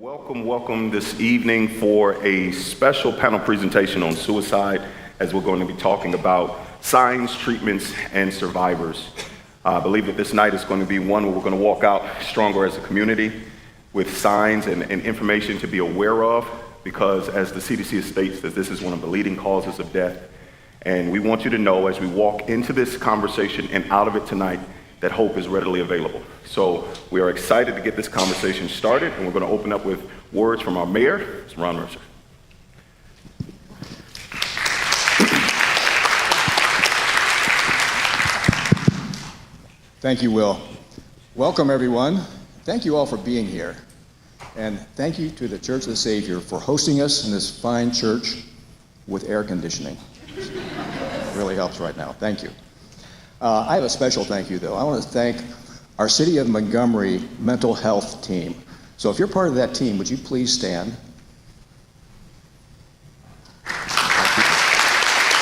Welcome this evening for a special panel presentation on suicide, as we're going to be talking about signs, treatments, and survivors. I believe that this night is going to be one where we're going to walk out stronger as a community with signs and information to be aware of, because as the CDC states that this is one of the leading causes of death. And we want you to know as we walk into this conversation and out of it tonight that hope is readily available. So we are excited to get this conversation started, and we're going to open up with words from our mayor, Ron Mercer. Thank you, Will. Welcome, everyone. Thank you all for being here. And thank you to the Church of the Savior for hosting us in this fine church with air conditioning. It really helps right now. Thank you. I have a special thank you, though. I want to thank our City of Montgomery mental health team. So if you're part of that team, would you please stand?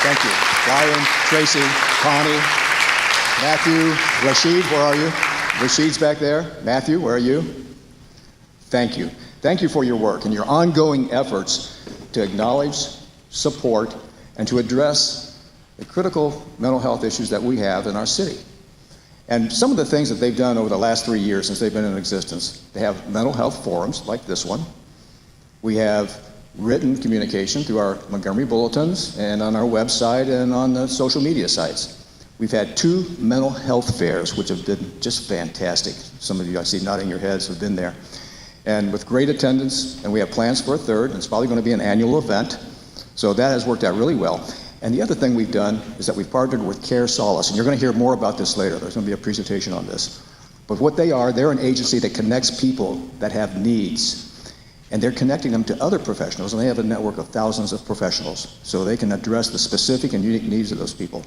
Thank you. Ryan, Tracy, Connie, Matthew, Rashid, where are you? Rashid's back there. Matthew, where are you? Thank you. Thank you for your work and your ongoing efforts to acknowledge, support, and to address the critical mental health issues that we have in our city. And some of the things that they've done over the last 3 years since they've been in existence, they have mental health forums like this one. We have written communication through our Montgomery bulletins and on our website and on the social media sites. We've had 2 mental health fairs, which have been just fantastic. Some of you I see nodding your heads have been there. And with great attendance, and we have plans for a 3rd, and it's probably going to be an annual event. So that has worked out really well. And the other thing we've done is that we've partnered with Care Solace, and you're going to hear more about this later. There's going to be a presentation on this. But what they are, they're an agency that connects people that have needs, and they're connecting them to other professionals, and they have a network of thousands of professionals, so they can address the specific and unique needs of those people.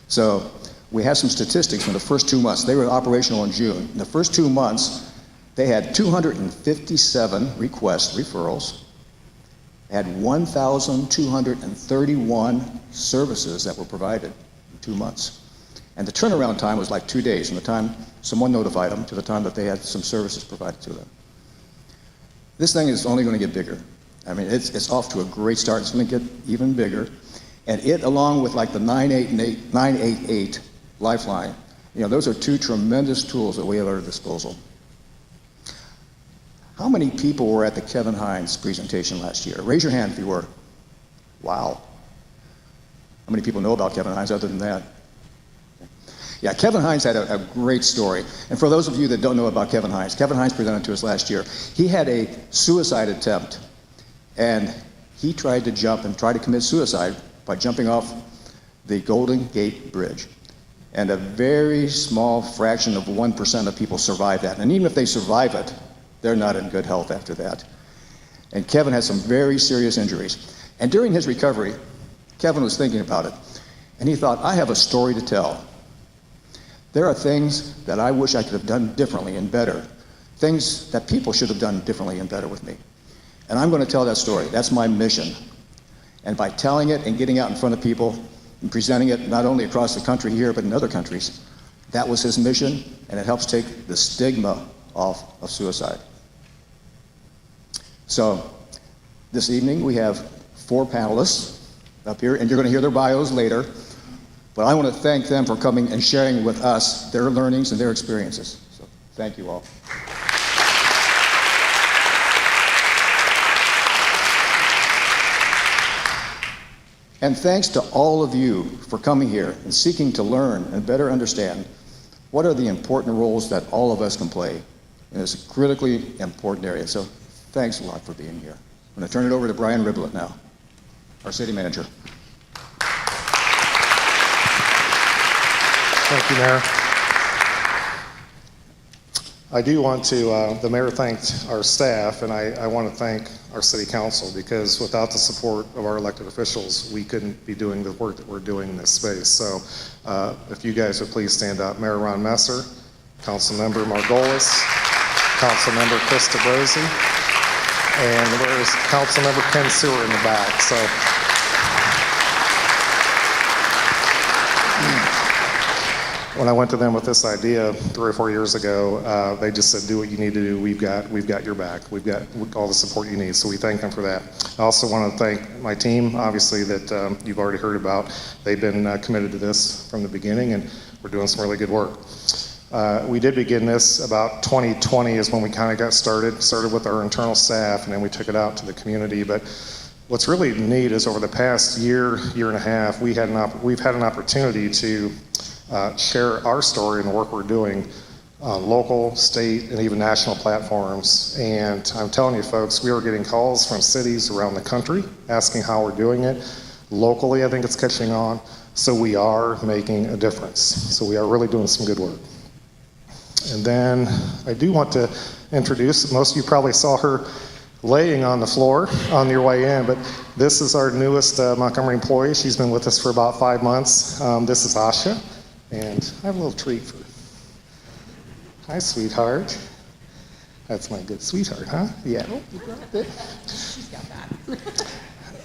So we have some statistics from the first 2 months. They were operational in June. In the first 2 months, they had 257 requests, referrals, had 1,231 services that were provided in 2 months. And the turnaround time was like 2 days from the time someone notified them to the time that they had some services provided to them. This thing is only going to get bigger. I mean, it's off to a great start. It's going to get even bigger. And it, along with like the 988 Lifeline, those are 2 tremendous tools that we have at our disposal. How many people were at the Kevin Hines presentation last year? Raise your hand if you were. Wow. How many people know about Kevin Hines other than that? Yeah, Kevin Hines had a great story. And for those of you that don't know about Kevin Hines presented to us last year. He had a suicide attempt, and he tried to commit suicide by jumping off the Golden Gate Bridge. And a very small fraction of 1% of people survive that. And even if they survive it, they're not in good health after that. And Kevin had some very serious injuries. And during his recovery, Kevin was thinking about it. And he thought, I have a story to tell. There are things that I wish I could have done differently and better. Things that people should have done differently and better with me. And I'm going to tell that story. That's my mission. And by telling it and getting out in front of people and presenting it not only across the country here, but in other countries, that was his mission, and it helps take the stigma off of suicide. So this evening we have 4 panelists up here, and you're going to hear their bios later. But I want to thank them for coming and sharing with us their learnings and their experiences. So thank you all. And thanks to all of you for coming here and seeking to learn and better understand what are the important roles that all of us can play in this critically important area. So thanks a lot for being here. I'm going to turn it over to Brian Riblet now, our city manager. Thank you, Mayor. I do want to, the mayor thanked our staff, and I want to thank our city council, because without the support of our elected officials, we couldn't be doing the work that we're doing in this space. So if you guys would please stand up. Mayor Ron Messer, Councilmember Margolis, Councilmember Krista Brosey, and there's Councilmember Ken Sewer in the back. So when I went to them with this idea 3 or 4 years ago, they just said, do what you need to do. We've got your back. We've got all the support you need. So we thank them for that. I also want to thank my team, obviously, that you've already heard about. They've been committed to this from the beginning, and we're doing some really good work. We did begin this about 2020 is when we kind of got started with our internal staff, and then we took it out to the community. But what's really neat is over the past year and a half, we've had an opportunity to share our story and the work we're doing on local, state, and even national platforms. And I'm telling you folks, we are getting calls from cities around the country asking how we're doing it. Locally, I think it's catching on. So we are making a difference. So we are really doing some good work. And then I do want to introduce, most of you probably saw her laying on the floor on your way in, but this is our newest Montgomery employee. She's been with us for about 5 months. This is Asha, and I have a little treat for her. Hi, sweetheart. That's my good sweetheart, huh? Yeah. Oh, you grabbed it. She's got that.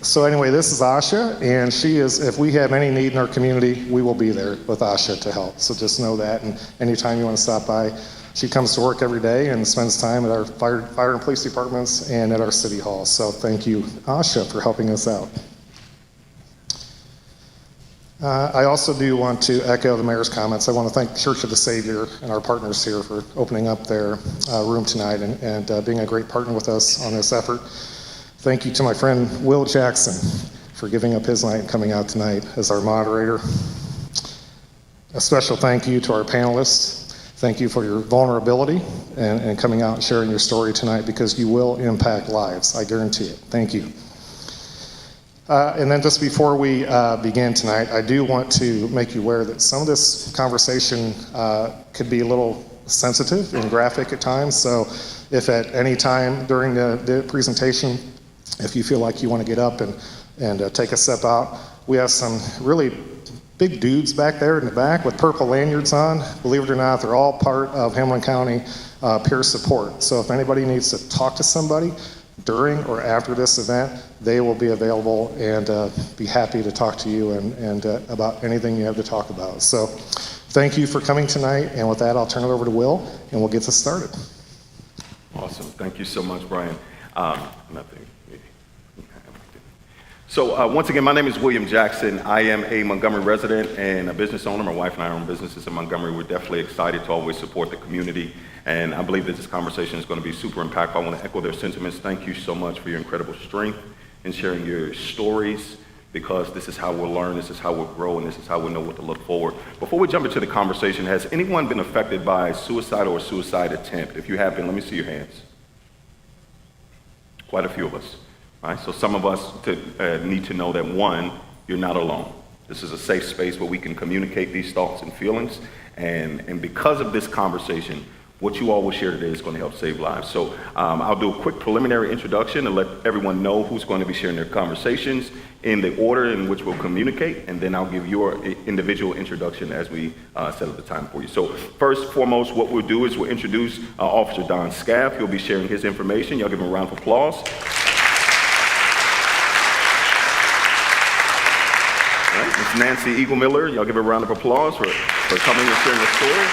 So anyway, this is Asha, and she is, if we have any need in our community, we will be there with Asha to help. So just know that, and anytime you want to stop by, she comes to work every day and spends time at our fire and police departments and at our city hall. So thank you, Asha, for helping us out. I also do want to echo the mayor's comments. I want to thank Church of the Saviour and our partners here for opening up their room tonight and being a great partner with us on this effort. Thank you to my friend Will Jackson for giving up his night and coming out tonight as our moderator. A special thank you to our panelists. Thank you for your vulnerability and coming out and sharing your story tonight, because you will impact lives, I guarantee it. Thank you. And then just before we begin tonight, I do want to make you aware that some of this conversation could be a little sensitive and graphic at times. So if at any time during the presentation, if you feel like you want to get up and take a step out, we have some really big dudes back there in the back with purple lanyards on. Believe it or not, they're all part of Hamilton County peer support. So if anybody needs to talk to somebody during or after this event, they will be available and be happy to talk to you and about anything you have to talk about. So thank you for coming tonight, and with that, I'll turn it over to Will, and we'll get this started. Awesome. Thank you so much, Brian. So once again, my name is William Jackson. I am a Montgomery resident and a business owner. My wife and I own businesses in Montgomery. We're definitely excited to always support the community, and I believe that this conversation is going to be super impactful. I want to echo their sentiments. Thank you so much for your incredible strength in sharing your stories, because this is how we'll learn, this is how we'll grow, and this is how we'll know what to look forward. Before we jump into the conversation, has anyone been affected by suicide or suicide attempt? If you have been, let me see your hands. Quite a few of us. All right, so some of us need to know that, one, you're not alone. This is a safe space where we can communicate these thoughts and feelings, and because of this conversation, what you all will share today is going to help save lives. So I'll do a quick preliminary introduction and let everyone know who's going to be sharing their conversations in the order in which we'll communicate, and then I'll give your individual introduction as we set up the time for you. So first and foremost, what we'll do is we'll introduce Officer Don Scalf. He'll be sharing his information. Y'all give him a round of applause. Ms. Nancy Eigel-Miller, y'all give her a round of applause for coming and sharing her story.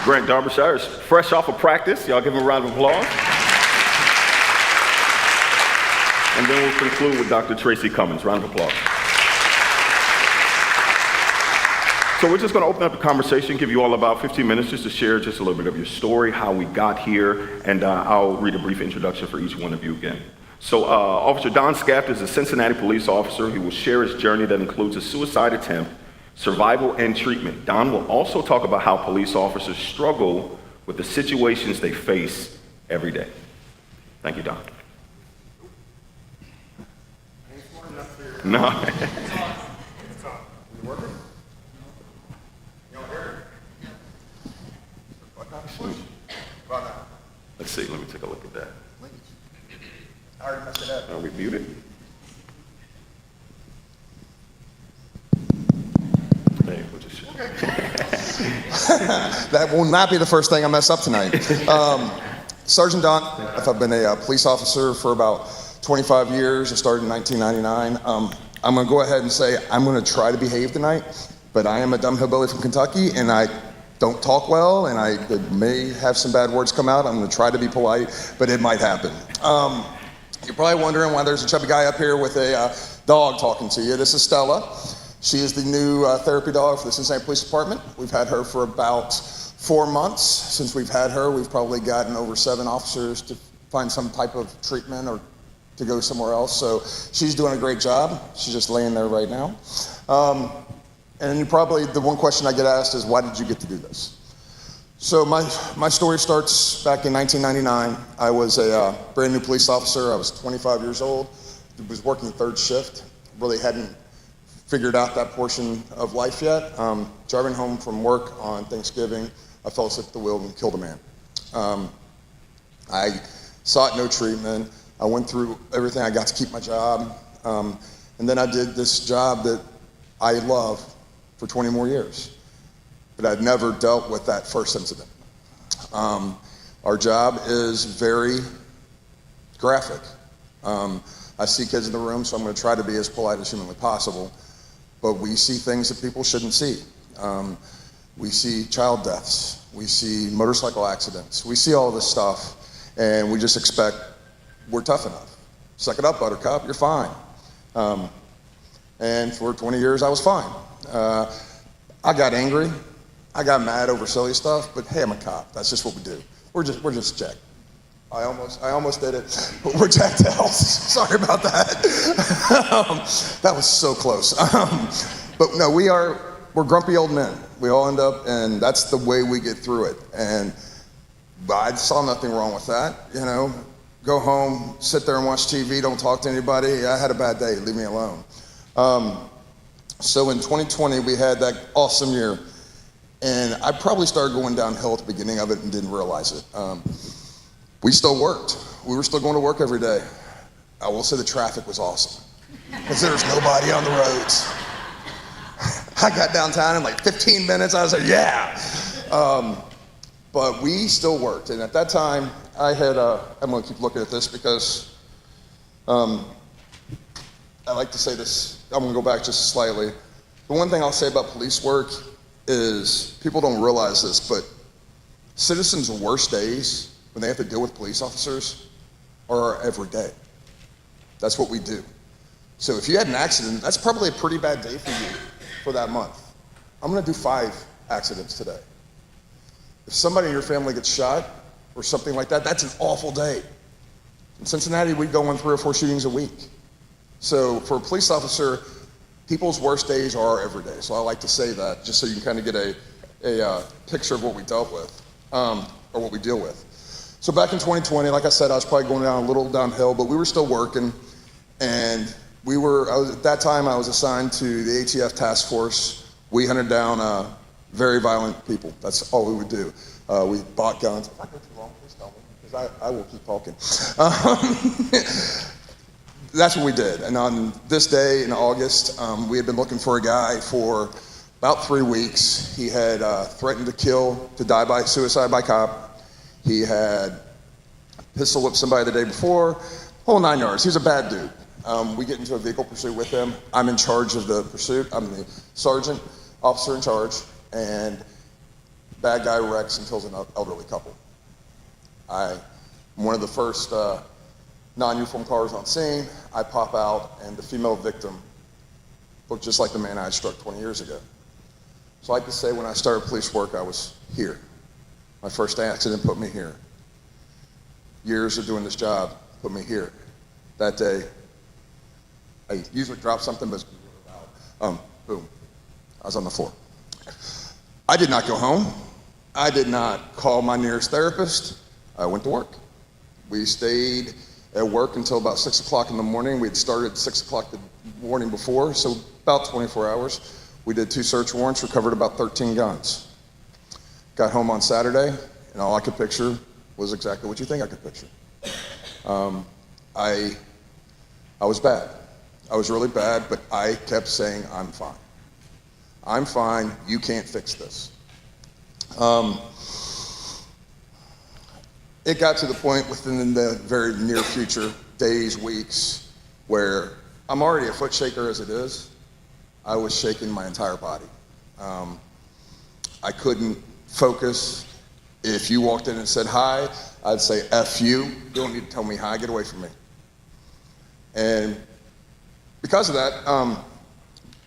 Grant Darbyshire is fresh off of practice. Y'all give him a round of applause. And then we'll conclude with Dr. Tracy Cummings. Round of applause. So we're just going to open up the conversation, give you all about 15 minutes just to share just a little bit of your story, how we got here, and I'll read a brief introduction for each one of you again. So Officer Don Scalf is a Cincinnati police officer who will share his journey that includes a suicide attempt, survival, and treatment. Don will also talk about how police officers struggle with the situations they face every day. Thank you, Don. No. Let's see, let me take a look at that. I already messed it up. Are we muted? Hey, we'll just That will not be the first thing I mess up tonight. Sergeant Don, I've been a police officer for about 25 years. I started in 1999. I'm going to go ahead and say I'm going to try to behave tonight. but I am a dumb hillbilly from Kentucky, and I don't talk well, and I may have some bad words come out. I'm going to try to be polite, but it might happen. You're probably wondering why there's a chubby guy up here with a dog talking to you. This is Stella. She is the new therapy dog for the Cincinnati Police Department. We've had her for about 4 months. Since we've had her, we've probably gotten over 7 officers to find some type of treatment or to go somewhere else. So she's doing a great job. She's just laying there right now. And you probably, the one question I get asked is, why did you get to do this? So my story starts back in 1999. I was a brand new police officer. I was 25 years old. I was working 3rd shift. Really hadn't figured out that portion of life yet. Driving home from work on Thanksgiving, I fell asleep at the wheel and killed a man. I sought no treatment. I went through everything. I got to keep my job. And then I did this job that I love for 20 more years. But I'd never dealt with that first incident. Our job is very graphic. I see kids in the room, so I'm going to try to be as polite as humanly possible. But we see things that people shouldn't see. We see child deaths. We see motorcycle accidents. We see all this stuff, and we just expect we're tough enough. Suck it up, buttercup, you're fine. And for 20 years, I was fine. I got angry. I got mad over silly stuff, but hey, I'm a cop. That's just what we do. We're just jacked. I almost did it, but we're jacked to hell. Sorry about that. That was so close. But no, we're grumpy old men. We all end up, and that's the way we get through it. And I saw nothing wrong with that. You know, go home, sit there and watch TV, don't talk to anybody. I had a bad day, leave me alone. So in 2020, we had that awesome year. And I probably started going downhill at the beginning of it and didn't realize it. We still worked. We were still going to work every day. I will say the traffic was awesome because there was nobody on the roads. I got downtown in like 15 minutes. I was like, yeah. But we still worked. And at that time, I had, I'm going to keep looking at this because I like to say this. I'm going to go back just slightly. The one thing I'll say about police work is people don't realize this, but citizens' worst days when they have to deal with police officers are every day. That's what we do. So if you had an accident, that's probably a pretty bad day for you for that month. I'm gonna do 5 accidents today. If somebody in your family gets shot or something like that, that's an awful day. In Cincinnati, we go on 3 or 4 shootings a week. So for a police officer, people's worst days are every day. So I like to say that just so you can kind of get a picture of what we dealt with, or what we deal with. So back in 2020, like I said, I was probably going down a little downhill, but we were still working. And at that time, I was assigned to the ATF task force. We hunted down very violent people. That's all we would do. We bought guns. If I go too long, please tell me, because I will keep talking. That's what we did. And on this day in August, we had been looking for a guy for about 3 weeks. He had threatened to die by suicide by cop. He had pistol whipped somebody the day before, whole 9 yards. He was a bad dude. We get into a vehicle pursuit with him. I'm in charge of the pursuit. I'm the sergeant, officer in charge, and bad guy wrecks and kills an elderly couple. I'm one of the first non-uniform cars on scene. I pop out, and the female victim looked just like the man I had struck 20 years ago. So I like to say when I started police work, I was here. My first accident put me here. Years of doing this job put me here. That day, I usually drop something, but boom, I was on the floor. I did not go home. I did not call my nearest therapist. I went to work. We stayed at work until about 6 o'clock in the morning. We had started at 6 o'clock the morning before, so about 24 hours. We did 2 search warrants, recovered about 13 guns. Got home on Saturday, and all I could picture was exactly what you think I could picture. I was bad. I was really bad, but I kept saying, I'm fine. I'm fine, you can't fix this. It got to the point within the very near future, days, weeks, where I'm already a foot shaker as it is. I was shaking my entire body. I couldn't focus. If you walked in and said hi, I'd say F you. You don't need to tell me hi, get away from me. And because of that,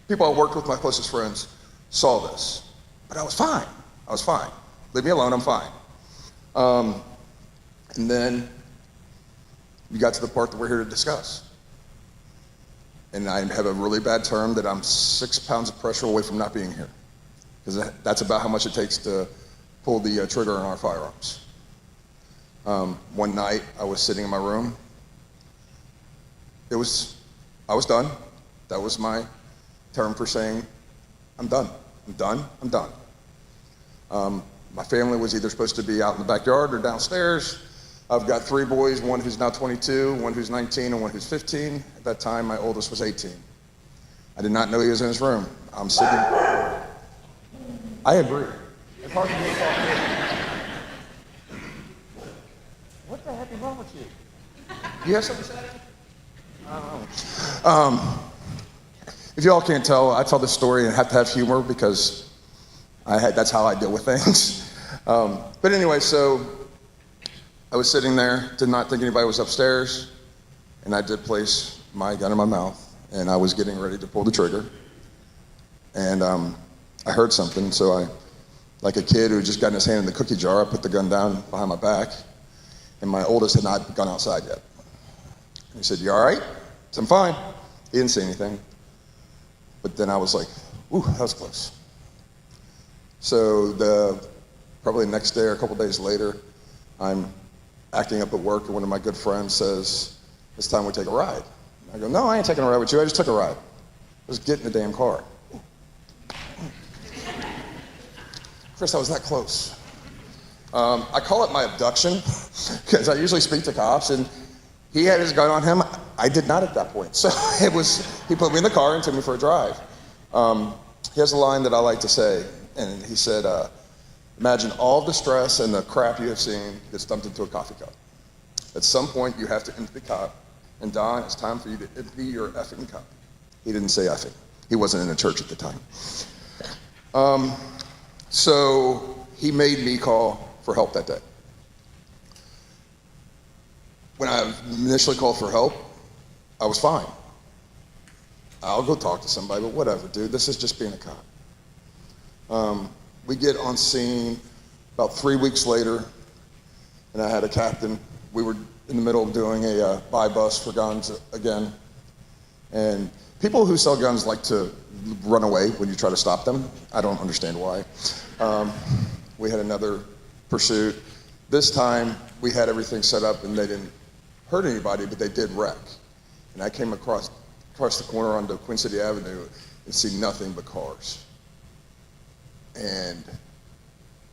people I worked with, my closest friends, saw this. But I was fine. I was fine. Leave me alone, I'm fine. And then you got to the part that we're here to discuss. And I have a really bad term that I'm 6 pounds of pressure away from not being here. Because that's about how much it takes to pull the trigger on our firearms. One night, I was sitting in my room. I was done. That was my term for saying, I'm done. I'm done. I'm done. My family was either supposed to be out in the backyard or downstairs. I've got 3 boys, one who's now 22, one who's 19, and one who's 15. At that time, my oldest was 18. I did not know he was in his room. I'm sitting. I agree. It's hard to be What the heck is wrong with you? You have something to say? I don't know. If you all can't tell, I tell this story and have to have humor because that's how I deal with things. But anyway, so I was sitting there, did not think anybody was upstairs, and I did place my gun in my mouth, and I was getting ready to pull the trigger. And I heard something, so I, like a kid who just got his hand in the cookie jar, I put the gun down behind my back, and my oldest had not gone outside yet. And he said, "You all right?" I said, "I'm fine." He didn't say anything. But then I was like, ooh, that was close. So probably the next day or a couple days later, I'm acting up at work, and one of my good friends says, "It's time we take a ride." I go, "No, I ain't taking a ride with you. I just took a ride. Just get in the damn car." Chris, I was that close. I call it my abduction because I usually speak to cops, and he had his gun on him. I did not at that point. So he put me in the car and took me for a drive. He has a line that I like to say, and he said, "Imagine all the stress and the crap you have seen gets dumped into a coffee cup. At some point, you have to empty the cup, and Don, it's time for you to empty your effing cup." He didn't say effing. He wasn't in a church at the time. So he made me call for help that day. When I initially called for help, I was fine. I'll go talk to somebody, but whatever, dude, this is just being a cop. We get on scene about 3 weeks later, and I had a captain. We were in the middle of doing a buy bust for guns again. And people who sell guns like to run away when you try to stop them. I don't understand why. We had another pursuit. This time, we had everything set up, and they didn't hurt anybody, but they did wreck. And I came across the corner onto Queen City Avenue and see nothing but cars. And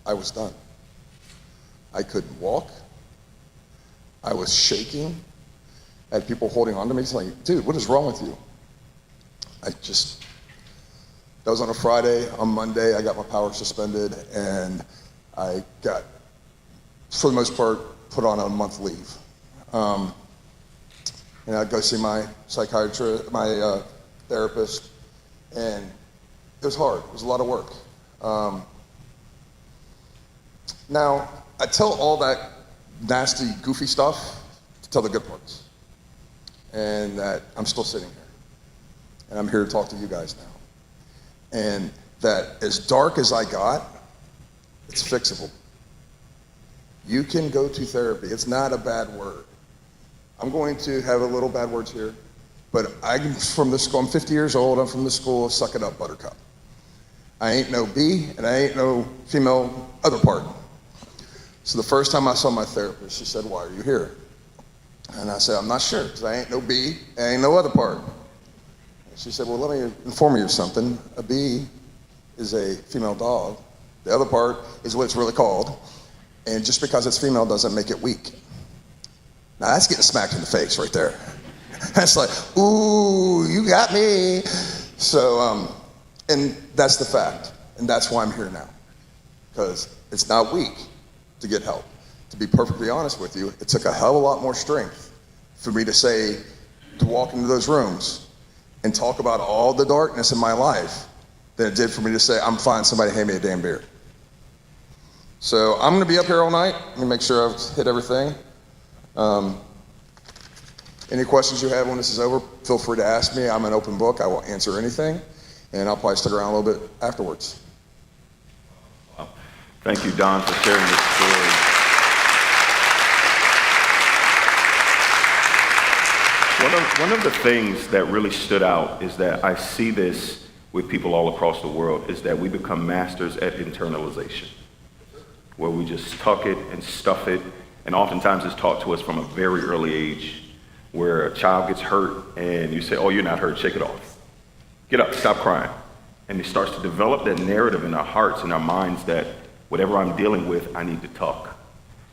I was done. I couldn't walk. I was shaking. I had people holding on to me saying, "Dude, what is wrong with you?" That was on a Friday. On Monday, I got my power suspended, and I got, for the most part, put on a month leave. And I'd go see my psychiatrist, my therapist, and it was hard. It was a lot of work. Now, I tell all that nasty, goofy stuff to tell the good parts, and that I'm still sitting here, and I'm here to talk to you guys now. And that as dark as I got, it's fixable. You can go to therapy. It's not a bad word. I'm going to have a little bad words here, but I'm from the school. I'm 50 years old. I'm from the school of suck it up, buttercup. I ain't no B, and I ain't no female other part. So the first time I saw my therapist, she said, "Why are you here?" And I said, "I'm not sure, because I ain't no B, I ain't no other part." She said, "Well, let me inform you of something. A B is a female dog. The other part is what it's really called. And just because it's female doesn't make it weak." Now that's getting smacked in the face right there. That's like, ooh, you got me. So, and that's the fact. And that's why I'm here now. Because it's not weak to get help. To be perfectly honest with you, it took a hell of a lot more strength for me to walk into those rooms and talk about all the darkness in my life than it did for me to say, I'm fine, somebody hand me a damn beer. So I'm going to be up here all night. Let me make sure I've hit everything. Any questions you have when this is over, feel free to ask me. I'm an open book. I will answer anything, and I'll probably stick around a little bit afterwards. Wow. Thank you, Don, for sharing this story. One of the things that really stood out is that I see this with people all across the world, is that we become masters at internalization, where we just tuck it and stuff it, and oftentimes it's taught to us from a very early age, where a child gets hurt and you say, oh, you're not hurt, shake it off. Get up, stop crying. And it starts to develop that narrative in our hearts and our minds that whatever I'm dealing with, I need to tuck.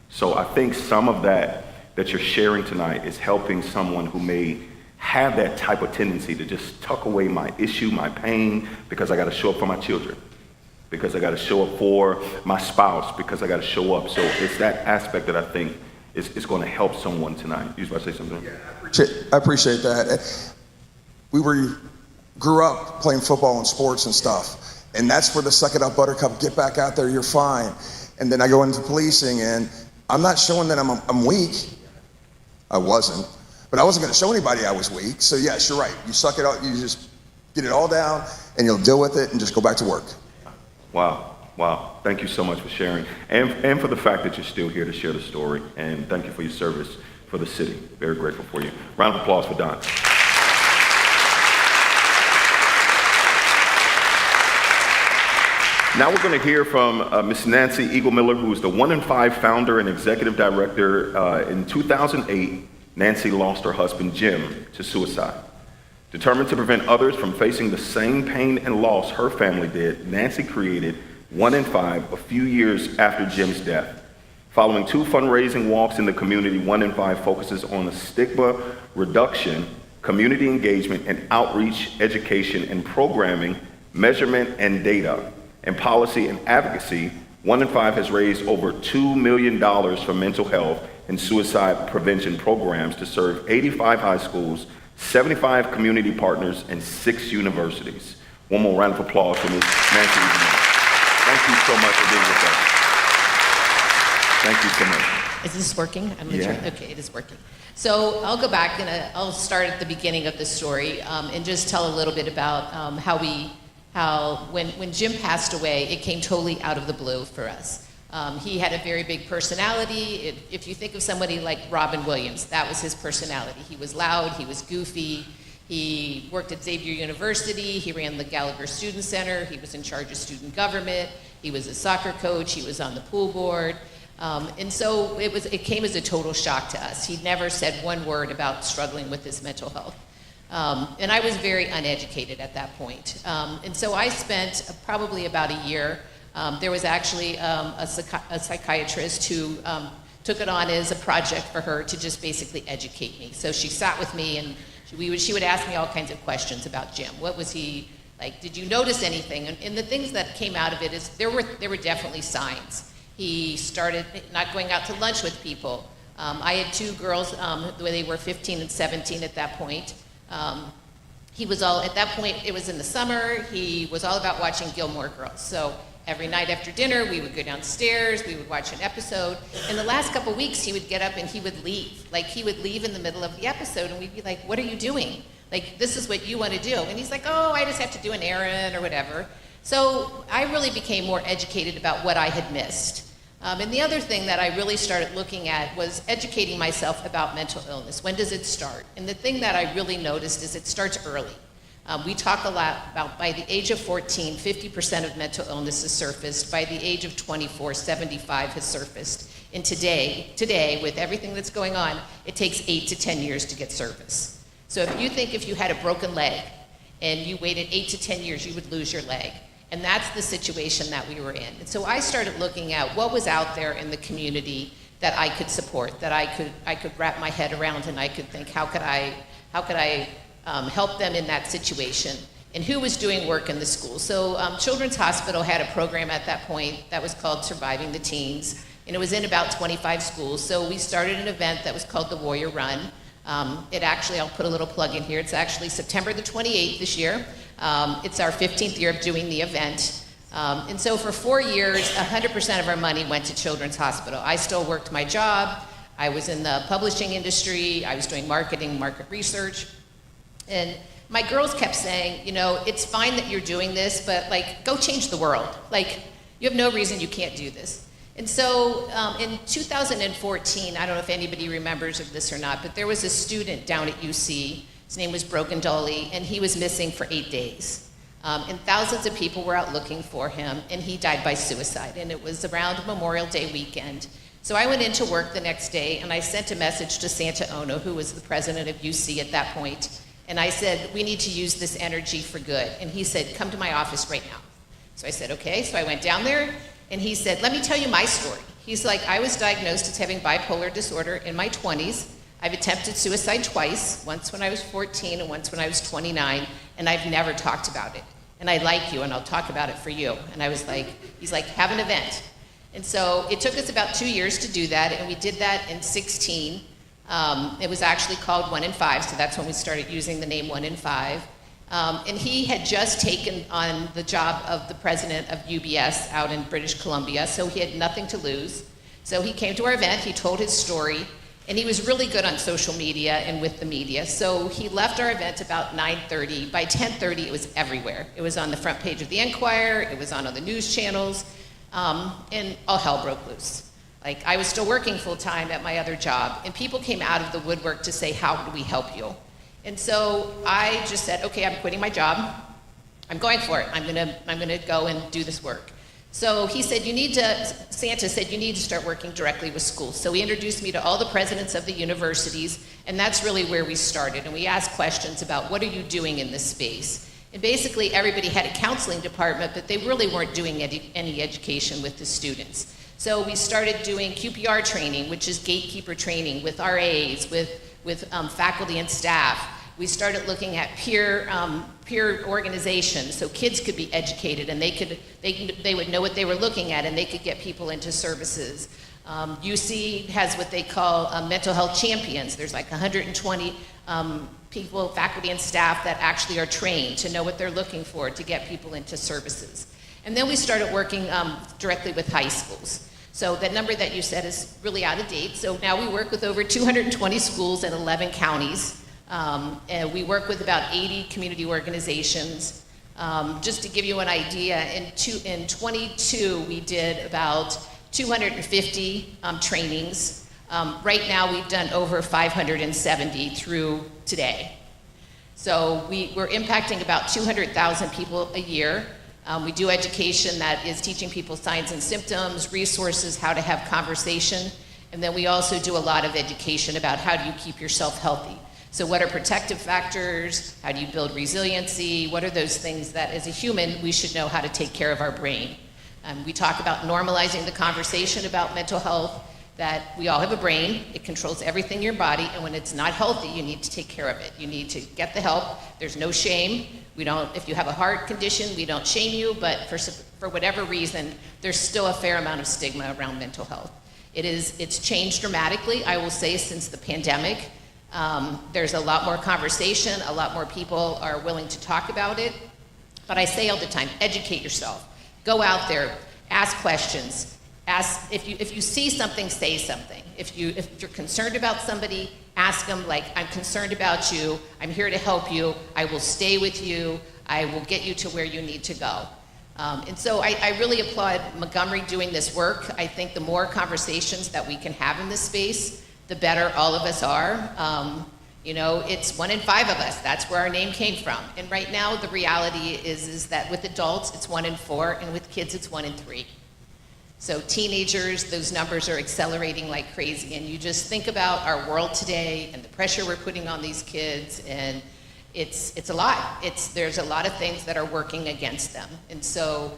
So I think some of that you're sharing tonight is helping someone who may have that type of tendency to just tuck away my issue, my pain, because I got to show up for my children, because I got to show up for my spouse, because I got to show up. So it's that aspect that I think is going to help someone tonight. You was about to say something? Yeah, I appreciate that. We grew up playing football and sports and stuff, and that's where the suck it up buttercup, get back out there, you're fine. And then I go into policing, and I'm not showing that I'm weak. I wasn't, but I wasn't going to show anybody I was weak. So yes, you're right. You suck it up, you just get it all down, and you'll deal with it and just go back to work. Wow. Wow. Thank you so much for sharing, and for the fact that you're still here to share the story, and thank you for your service for the city. Very grateful for you. Round of applause for Don. Now we're going to hear from Ms. Nancy Eigel-Miller, who is the 1 in 5 founder and executive director. In 2008, Nancy lost her husband, Jim, to suicide. Determined to prevent others from facing the same pain and loss her family did, Nancy created 1 in 5 a few years after Jim's death. Following 2 fundraising walks in the community, 1 in 5 focuses on the stigma reduction, community engagement, and outreach, education, and programming, measurement and data, and policy and advocacy. 1 in 5 has raised over $2 million for mental health and suicide prevention programs to serve 85 high schools, 75 community partners, and 6 universities. One more round of applause for Ms. Nancy Eigel-Miller. Thank you so much for being with us. Thank you so much. Is this working? Yeah. Okay, it is working. So I'll go back and I'll start at the beginning of the story and just tell a little bit about when Jim passed away, it came totally out of the blue for us. He had a very big personality. If you think of somebody like Robin Williams, that was his personality. He was loud, he was goofy, he worked at Saviour University, he ran the Gallagher Student Center, he was in charge of student government, he was a soccer coach, he was on the pool board. And so it came as a total shock to us. He never said one word about struggling with his mental health. And I was very uneducated at that point. And so I spent probably about a year. There was actually a psychiatrist who took it on as a project for her to just basically educate me. So she sat with me and she would ask me all kinds of questions about Jim. What was he like? Did you notice anything? And the things that came out of it is there were definitely signs. He started not going out to lunch with people. I had 2 girls, they were 15 and 17 at that point. At that point, it was in the summer, he was all about watching Gilmore Girls. So every night after dinner, we would go downstairs, we would watch an episode. In the last couple weeks, he would get up and he would leave. Like, he would leave in the middle of the episode, and we'd be like, what are you doing? Like, this is what you want to do. And he's like, oh, I just have to do an errand or whatever. So I really became more educated about what I had missed. And the other thing that I really started looking at was educating myself about mental illness. When does it start? And the thing that I really noticed is it starts early. We talk a lot about by the age of 14, 50% of mental illness has surfaced. By the age of 24, 75 has surfaced. And today, with everything that's going on, it takes 8 to 10 years to get service. So if you had a broken leg and you waited 8 to 10 years, you would lose your leg. And that's the situation that we were in. And so I started looking at what was out there in the community that I could support, that I could wrap my head around, and I could think, how could I help them in that situation, and who was doing work in the school. So Children's Hospital had a program at that point that was called Surviving the Teens, and it was in about 25 schools. So we started an event that was called the Warrior Run. I'll put a little plug in here. It's actually September the 28th this year. It's our 15th year of doing the event. And so for 4 years, 100% of our money went to Children's Hospital. I still worked my job. I was in the publishing industry. I was doing marketing, market research. And my girls kept saying, you know, it's fine that you're doing this, but like, go change the world. Like, you have no reason you can't do this. And so in 2014, I don't know if anybody remembers of this or not, but there was a student down at UC. His name was Broken Dolly, and he was missing for 8 days. And thousands of people were out looking for him, and he died by suicide. And it was around Memorial Day weekend. So I went into work the next day, and I sent a message to Santa Ono, who was the president of UC at that point. And I said, we need to use this energy for good. And he said, come to my office right now. So I said, okay. So I went down there, and he said, let me tell you my story. He's like, I was diagnosed as having bipolar disorder in my 20s. I've attempted suicide twice, once when I was 14 and once when I was 29, and I've never talked about it. And I like you, and I'll talk about it for you. And I was like, he's like, have an event. And so it took us about 2 years to do that, and we did that in 16. It was actually called 1 in 5, so that's when we started using the name 1 in 5. And he had just taken on the job of the president of UBS out in British Columbia, so he had nothing to lose. So he came to our event, he told his story, and he was really good on social media and with the media. So he left our event about 9:30. By 10:30, it was everywhere. It was on the front page of the Enquirer, it was on the news channels, and all hell broke loose. Like, I was still working full-time at my other job, and people came out of the woodwork to say, how do we help you? And so I just said, okay, I'm quitting my job. I'm going for it. I'm gonna go and do this work. So he said, Santa said, you need to start working directly with schools. So he introduced me to all the presidents of the universities, and that's really where we started. And we asked questions about, what are you doing in this space? And basically everybody had a counseling department, but they really weren't doing any education with the students. So we started doing QPR training, which is gatekeeper training with RAs, with faculty and staff. We started looking at peer organizations, so kids could be educated and they would know what they were looking at, and they could get people into services. UC has what they call mental health champions. There's like 120 people, faculty and staff that actually are trained to know what they're looking for to get people into services. And then we started working directly with high schools. So that number that you said is really out of date. So now we work with over 220 schools in 11 counties. And we work with about 80 community organizations. Just to give you an idea, in 22 we did about 250 trainings. Right now we've done over 570 through today. So we're impacting about 200,000 people a year. We do education that is teaching people signs and symptoms, resources, how to have conversation, and then we also do a lot of education about how do you keep yourself healthy. So what are protective factors? How do you build resiliency? What are those things that as a human we should know how to take care of our brain? We talk about normalizing the conversation about mental health, that we all have a brain, it controls everything in your body, and when it's not healthy, you need to take care of it. You need to get the help. There's no shame. If you have a heart condition, we don't shame you, but for whatever reason, there's still a fair amount of stigma around mental health. It's changed dramatically, I will say, since the pandemic. There's a lot more conversation, a lot more people are willing to talk about it. But I say all the time, educate yourself. Go out there, ask questions. If you see something, say something. If you're concerned about somebody, ask them, like, I'm concerned about you, I'm here to help you, I will stay with you, I will get you to where you need to go. And so I really applaud Montgomery doing this work. I think the more conversations that we can have in this space, the better all of us are. It's 1 in 5 of us. That's where our name came from. And right now, the reality is that with adults, it's 1 in 4, and with kids, it's 1 in 3. So teenagers, those numbers are accelerating like crazy. And you just think about our world today and the pressure we're putting on these kids, and it's a lot. There's a lot of things that are working against them. And so,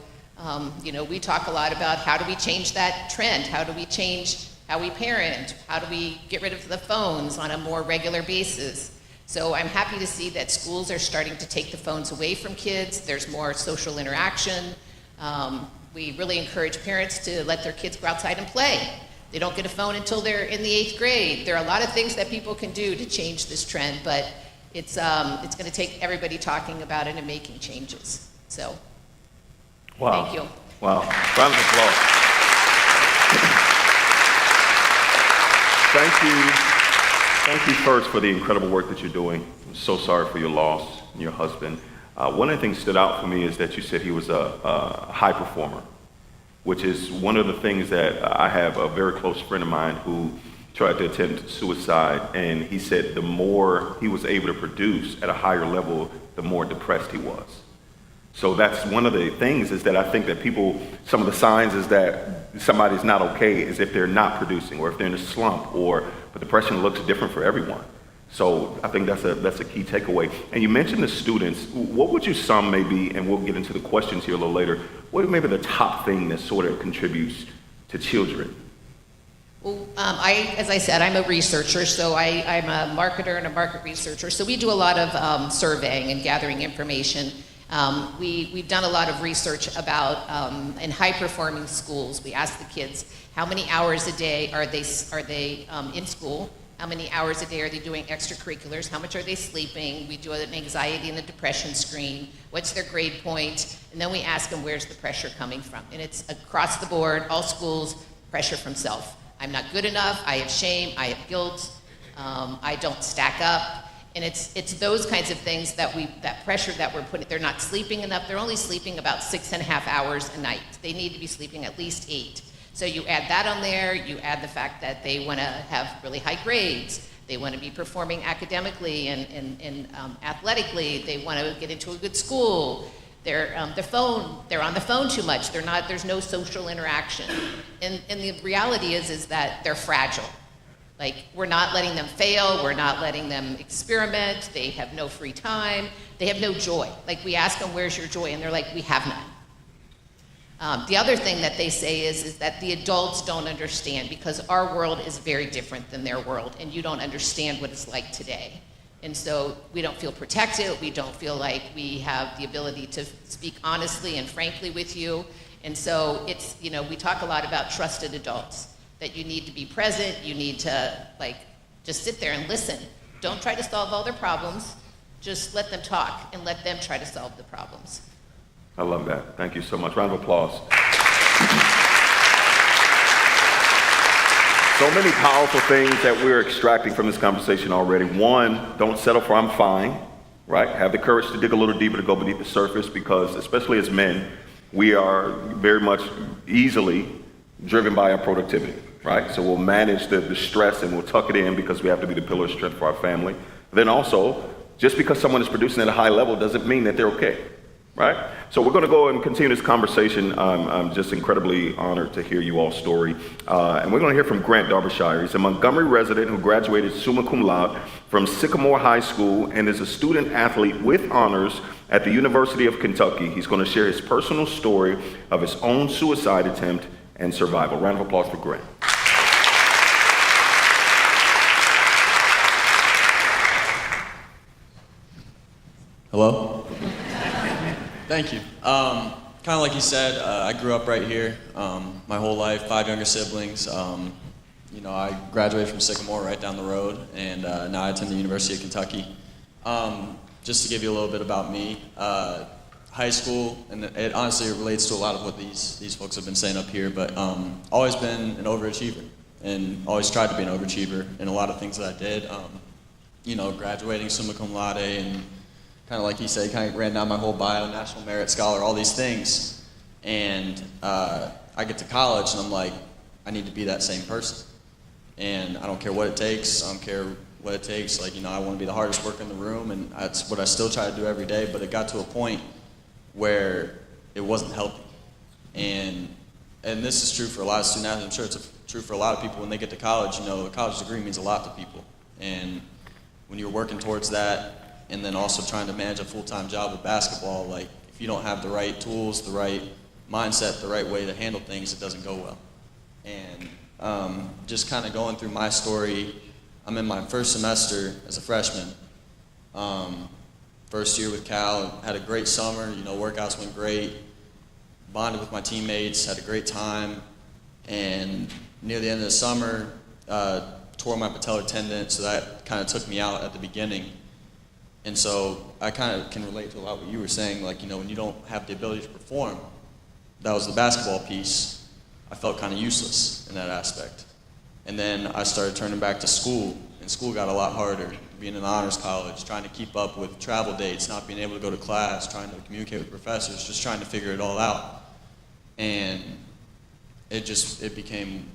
we talk a lot about how do we change that trend? How do we change how we parent? How do we get rid of the phones on a more regular basis? So I'm happy to see that schools are starting to take the phones away from kids. There's more social interaction. We really encourage parents to let their kids go outside and play. They don't get a phone until they're in the 8th grade. There are a lot of things that people can do to change this trend, but it's going to take everybody talking about it and making changes. So, Wow. thank you. Wow. Round of applause. Thank you. Thank you first for the incredible work that you're doing. I'm so sorry for your loss and your husband. One of the things that stood out for me is that you said he was a high performer, which is one of the things that I have a very close friend of mine who tried to attempt suicide, and he said the more he was able to produce at a higher level, the more depressed he was. So that's one of the things, is that I think that people, some of the signs is that somebody's not okay is if they're not producing, or if they're in a slump, but depression looks different for everyone. So I think that's a key takeaway. And you mentioned the students. What would you sum maybe, and we'll get into the questions here a little later, what may be the top thing that sort of contributes to children? Well, as I said, I'm a researcher, so I'm a marketer and a market researcher. So we do a lot of surveying and gathering information. We've done a lot of research about in high-performing schools. We ask the kids how many hours a day are they in school. How many hours a day are they doing extracurriculars? How much are they sleeping? We do an anxiety and a depression screen. What's their grade point? And then we ask them, where's the pressure coming from? And it's across the board, all schools, pressure from self. I'm not good enough, I have shame, I have guilt, I don't stack up. And it's those kinds of things that pressure that we're putting. They're not sleeping enough. They're only sleeping about 6.5 hours a night. They need to be sleeping at least 8. So you add that on there, you add the fact that they want to have really high grades, they want to be performing academically and athletically, they want to get into a good school, they're on the phone too much, there's no social interaction. And the reality is that they're fragile. Like, we're not letting them fail, we're not letting them experiment, they have no free time, they have no joy. Like, we ask them, where's your joy? And they're like, we have none. The other thing that they say is that the adults don't understand, because our world is very different than their world, and you don't understand what it's like today. And so we don't feel protected, we don't feel like we have the ability to speak honestly and frankly with you. And so it's, we talk a lot about trusted adults, that you need to be present, you need to just sit there and listen. Don't try to solve all their problems, just let them talk and let them try to solve the problems. I love that. Thank you so much. Round of applause. So many powerful things that we're extracting from this conversation already. One, don't settle for I'm fine, right? Have the courage to dig a little deeper, to go beneath the surface, because especially as men, we are very much easily driven by our productivity, right? So we'll manage the stress and we'll tuck it in because we have to be the pillar of strength for our family. Then also, just because someone is producing at a high level doesn't mean that they're okay. Right? So we're going to go and continue this conversation. I'm just incredibly honored to hear you all's story. And we're going to hear from Grant Darbyshire. He's a Montgomery resident who graduated summa cum laude from Sycamore High School and is a student athlete with honors at the University of Kentucky. He's going to share his personal story of his own suicide attempt and survival. Round of applause for Grant. Hello? Thank you. Kind of like you said, I grew up right here my whole life, 5 younger siblings. I graduated from Sycamore right down the road, and now I attend the University of Kentucky. Just to give you a little bit about me, high school, and it honestly relates to a lot of what these folks have been saying up here, but always been an overachiever, and always tried to be an overachiever in a lot of things that I did. Graduating summa cum laude, and kind of like he said, kind of ran down my whole bio, National Merit Scholar, all these things. And I get to college and I'm like, I need to be that same person. And I don't care what it takes. I don't care what it takes. I want to be the hardest worker in the room, and that's what I still try to do every day. But it got to a point where it wasn't healthy. And this is true for a lot of student athletes. I'm sure it's true for a lot of people when they get to college. A college degree means a lot to people. And when you're working towards that, and then also trying to manage a full-time job with basketball, if you don't have the right tools, the right mindset, the right way to handle things, it doesn't go well. And just kind of going through my story, I'm in my first semester as a freshman. First year with Cal, had a great summer, workouts went great, bonded with my teammates, had a great time, and near the end of the summer, tore my patellar tendon, so that kind of took me out at the beginning. And so I kind of can relate to a lot of what you were saying, like, when you don't have the ability to perform, that was the basketball piece. I felt kind of useless in that aspect. And then I started turning back to school, and school got a lot harder. Being in honors college, trying to keep up with travel dates, not being able to go to class, trying to communicate with professors, just trying to figure it all out. And it became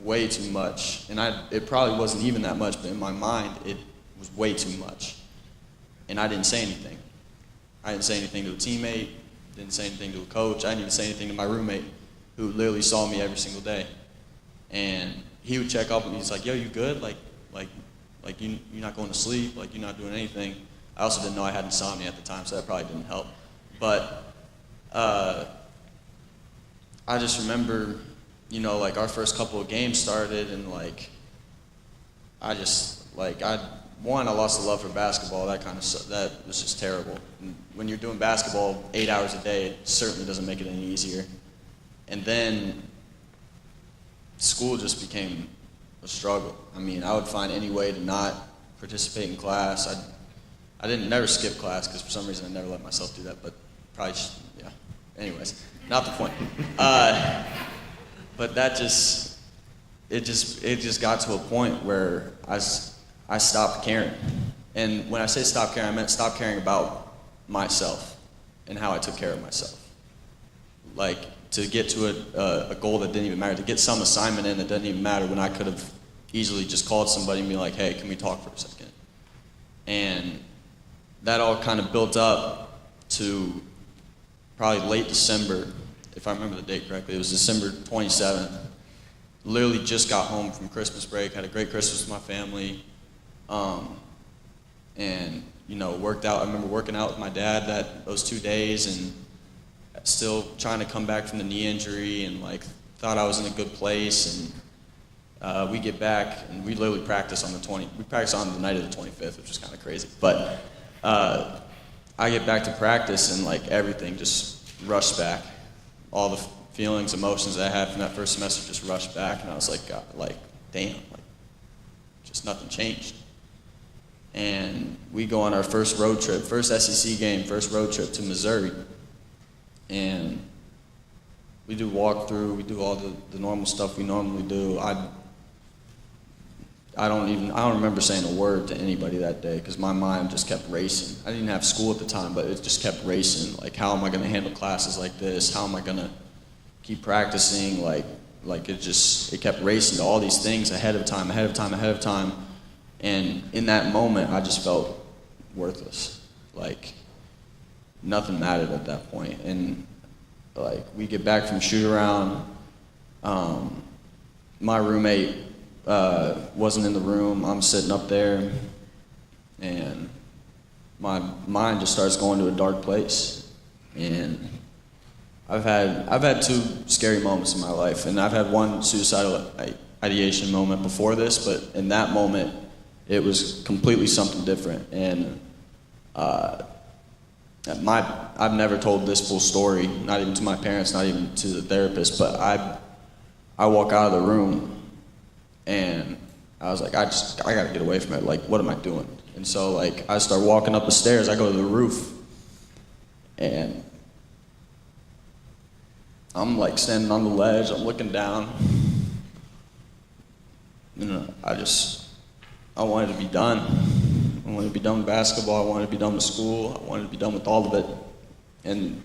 way too much. And it probably wasn't even that much, but in my mind, it was way too much. And I didn't say anything. I didn't say anything to a teammate, didn't say anything to a coach, I didn't even say anything to my roommate, who literally saw me every single day. And he would check up and he's like, yo, you good? Like you're not going to sleep, like you're not doing anything. I also didn't know I had insomnia at the time, so that probably didn't help. But I just remember, like our first couple of games started, and I lost the love for basketball. That was just terrible. And when you're doing basketball 8 hours a day, it certainly doesn't make it any easier. And then school just became a struggle. I mean, I would find any way to not participate in class. I didn't never skip class because for some reason I never let myself do that, but probably yeah. Anyways, not the point. But that it just got to a point where I stopped caring. And when I say stop caring, I meant stop caring about myself and how I took care of myself. Like, to get to a goal that didn't even matter, to get some assignment in that doesn't even matter, when I could have easily just called somebody and be like, hey, can we talk for a second? And that all kind of built up to probably late December, if I remember the date correctly. It was December 27th. Literally just got home from Christmas break, had a great Christmas with my family, and worked out. I remember working out with my dad those 2 days, and still trying to come back from the knee injury, and thought I was in a good place. And we get back, and we literally practice on the night of the 25th, which was kind of crazy. But I get back to practice, and everything just rushed back. All the feelings, emotions that I had from that first semester just rushed back, and I was like, God, damn, just nothing changed. And we go on our first road trip, first SEC game, first road trip to Missouri. And we do walkthrough, we do all the normal stuff we normally do. I don't remember saying a word to anybody that day because my mind just kept racing. I didn't have school at the time, but it just kept racing. How am I going to handle classes like this? How am I going to keep practicing? It kept racing to all these things ahead of time. And in that moment, I just felt worthless. Nothing mattered at that point. And we get back from shoot around. My roommate wasn't in the room. I'm sitting up there, and my mind just starts going to a dark place. And I've had 2 scary moments in my life, and I've had one suicidal ideation moment before this, but in that moment, it was completely something different. And I've never told this full story, not even to my parents, not even to the therapist, but I walk out of the room, and I was like, I gotta get away from it. What am I doing? And so I start walking up the stairs. I go to the roof, and I'm standing on the ledge. I'm looking down, and I wanted to be done. I wanted to be done with basketball. I wanted to be done with school. I wanted to be done with all of it. And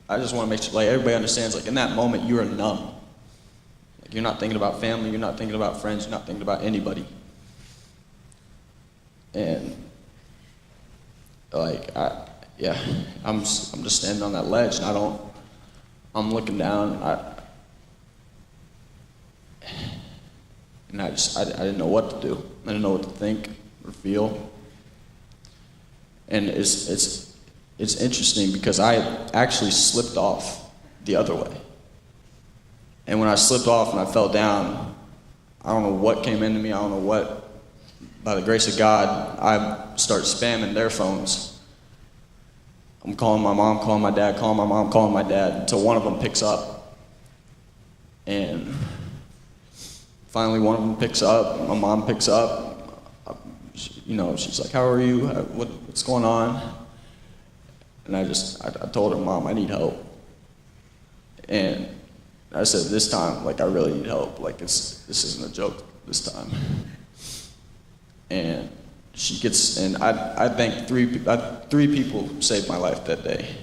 I just want to make sure everybody understands, in that moment, you are numb. You're not thinking about family. You're not thinking about friends. You're not thinking about anybody. And I'm just standing on that ledge, and I'm looking down, and I didn't know what to do. I didn't know what to think or feel. And it's interesting because I actually slipped off the other way. And when I slipped off and I fell down, I don't know what came into me. I don't know what, by the grace of God, I start spamming their phones. I'm calling my mom, calling my dad, calling my mom, calling my dad, until one of them picks up. And finally one of them picks up, my mom picks up. she's like, how are you? What's going on? And I told her, Mom, I need help. And I said, this time, like, I really need help. Like, this isn't a joke this time. And she gets, and I think three people saved my life that day.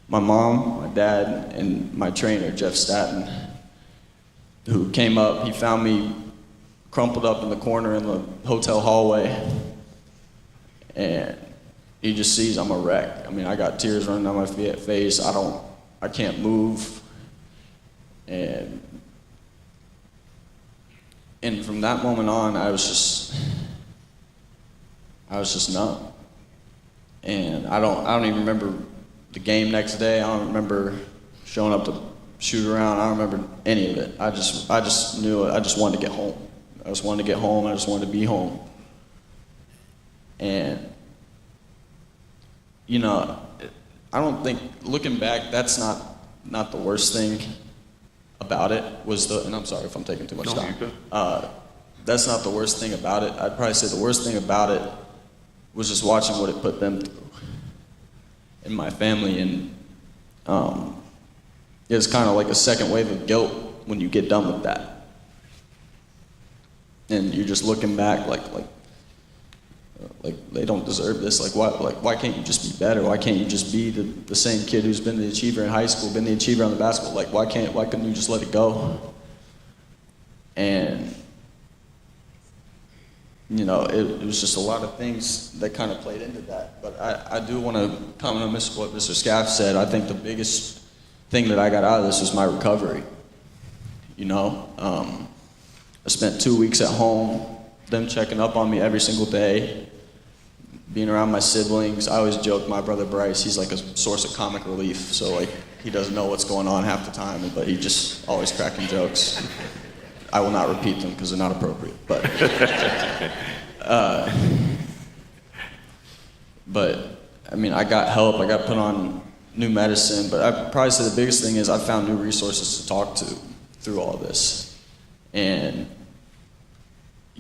My mom, my dad, and my trainer, Jeff Staten, who came up. He found me crumpled up in the corner in the hotel hallway, and he just sees I'm a wreck. I mean, I got tears running down my face. I can't move. And from that moment on, I was just numb. And I don't even remember the game next day. I don't remember showing up to shoot around. I don't remember any of it. I just knew it. I just wanted to get home. I just wanted to get home. I just wanted to be home. And I don't think, looking back, that's not the worst thing about it and I'm sorry if I'm taking too much time. That's not the worst thing about it. I'd probably say the worst thing about it was just watching what it put them through and my family. And it's kind of like a second wave of guilt when you get done with that. And you're just looking back like they don't deserve this. Why can't you just be better? Why can't you just be the same kid who's been the achiever in high school, been the achiever on the basketball? Like, why couldn't you just let it go? And it was just a lot of things that kind of played into that. But I do want to comment on what Mr. Scalf said. I think the biggest thing that I got out of this was my recovery. I spent 2 weeks at home, them checking up on me every single day, being around my siblings. I always joke, my brother Bryce, he's like a source of comic relief. So like, he doesn't know what's going on half the time, but he just always cracking jokes. I will not repeat them because they're not appropriate, but I mean, I got help, I got put on new medicine, but I'd probably say the biggest thing is I found new resources to talk to through all this. And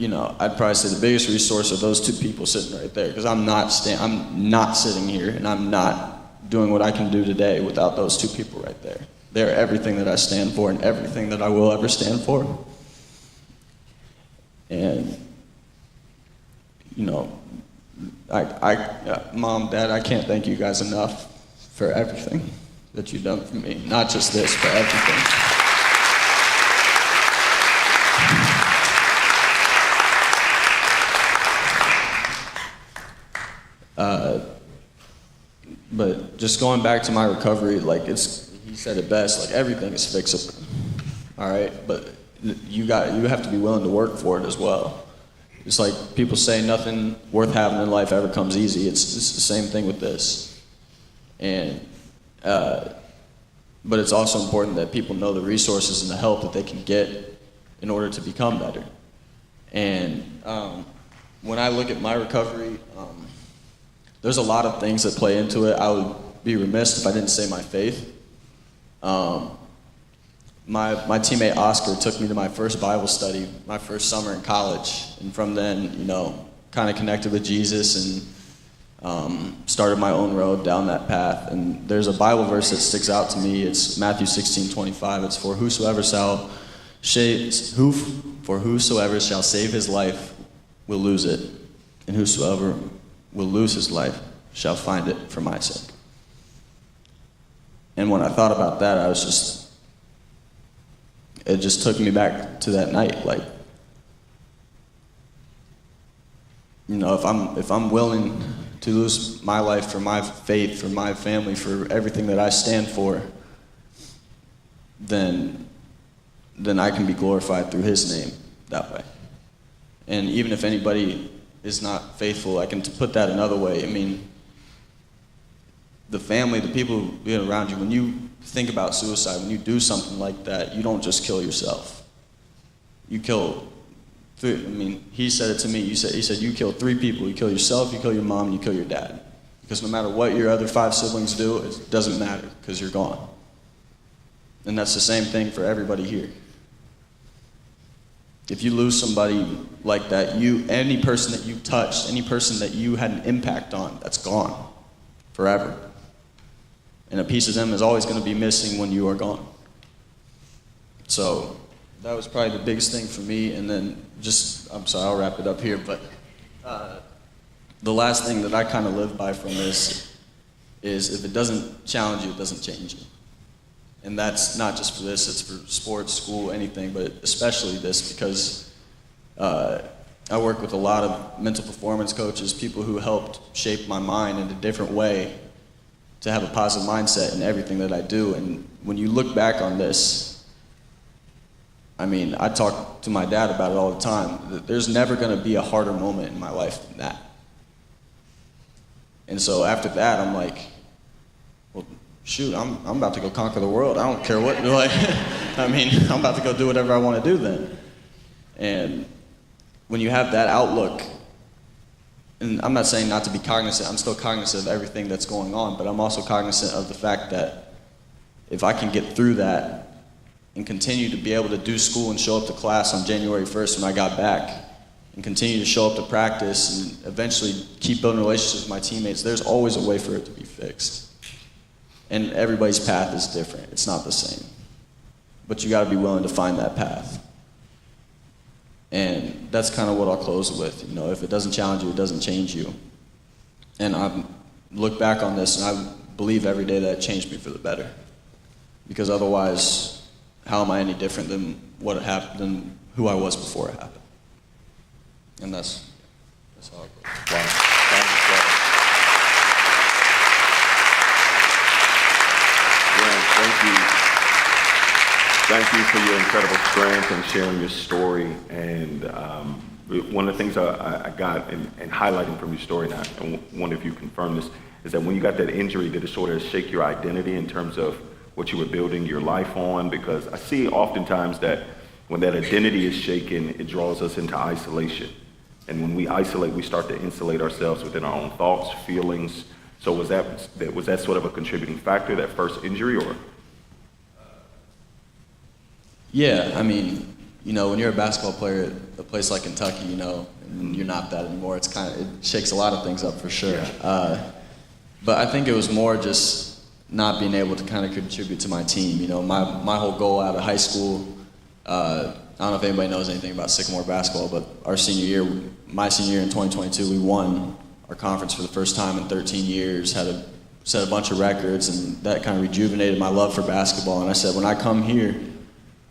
I'd probably say the biggest resource are those two people sitting right there, because I'm not sitting here, and I'm not doing what I can do today without those two people right there. They're everything that I stand for and everything that I will ever stand for. And Mom, Dad, I can't thank you guys enough for everything that you've done for me. Not just this, but everything. But just going back to my recovery, he said it best, everything is fixable, all right? But you have to be willing to work for it as well. It's like people say nothing worth having in life ever comes easy. It's the same thing with this. And, but it's also important that people know the resources and the help that they can get in order to become better. And when I look at my recovery, there's a lot of things that play into it. I would be remiss if I didn't say my faith. My teammate Oscar took me to my first Bible study, my first summer in college. And from then, kind of connected with Jesus and started my own road down that path. And there's a Bible verse that sticks out to me. It's Matthew 16:25. It's for whosoever shall save his life will lose it, and whosoever will lose his life shall find it for my sake. And when I thought about that, it just took me back to that night. If I'm willing to lose my life for my faith, for my family, for everything that I stand for, then I can be glorified through his name that way. And even if anybody is not faithful, I can put that another way. I mean, the family, the people around you, when you think about suicide, when you do something like that, you don't just kill yourself. You kill, he said it to me, he said you kill 3 people. You kill yourself, you kill your mom, and you kill your dad. Because no matter what your other 5 siblings do, it doesn't matter, because you're gone. And that's the same thing for everybody here. If you lose somebody like that, any person that you touched, any person that you had an impact on, that's gone forever. And a piece of them is always going to be missing when you are gone. So that was probably the biggest thing for me. And then I'm sorry, I'll wrap it up here, but the last thing that I kind of live by from this is if it doesn't challenge you, it doesn't change you. And that's not just for this, it's for sports, school, anything, but especially this, because I work with a lot of mental performance coaches, people who helped shape my mind in a different way to have a positive mindset in everything that I do. And when you look back on this, I mean, I talk to my dad about it all the time. There's never going to be a harder moment in my life than that. And so after that, I'm like, well, shoot, I'm about to go conquer the world. I don't care what, like, I mean, I'm about to go do whatever I want to do then. And when you have that outlook, and I'm not saying not to be cognizant, I'm still cognizant of everything that's going on, but I'm also cognizant of the fact that if I can get through that and continue to be able to do school and show up to class on January 1st when I got back, and continue to show up to practice and eventually keep building relationships with my teammates, there's always a way for it to be fixed. And everybody's path is different. It's not the same. But you got to be willing to find that path. And that's kind of what I'll close with. You know, if it doesn't challenge you, it doesn't change you. And I look back on this and I believe every day that it changed me for the better. Because otherwise, how am I any different than what happened, than who I was before it happened? And that's all I got. Wow. Thank you for your incredible strength and sharing your story. And one of the things I got and highlighting from your story, and I wonder if you confirm this, is that when you got that injury, did it sort of shake your identity in terms of what you were building your life on? Because I see oftentimes that when that identity is shaken, it draws us into isolation. And when we isolate, we start to insulate ourselves within our own thoughts, feelings. So was that sort of a contributing factor, that first injury, or? Yeah, I mean, you know, when you're a basketball player at a place like Kentucky, you know, and you're not that anymore, it shakes a lot of things up for sure. Yeah. But I think it was more just not being able to kind of contribute to my team. You know, my whole goal out of high school, I don't know if anybody knows anything about Sycamore basketball, but my senior year in 2022, we won our conference for the first time in 13 years, set a bunch of records, and that kind of rejuvenated my love for basketball. And I said, when I come here,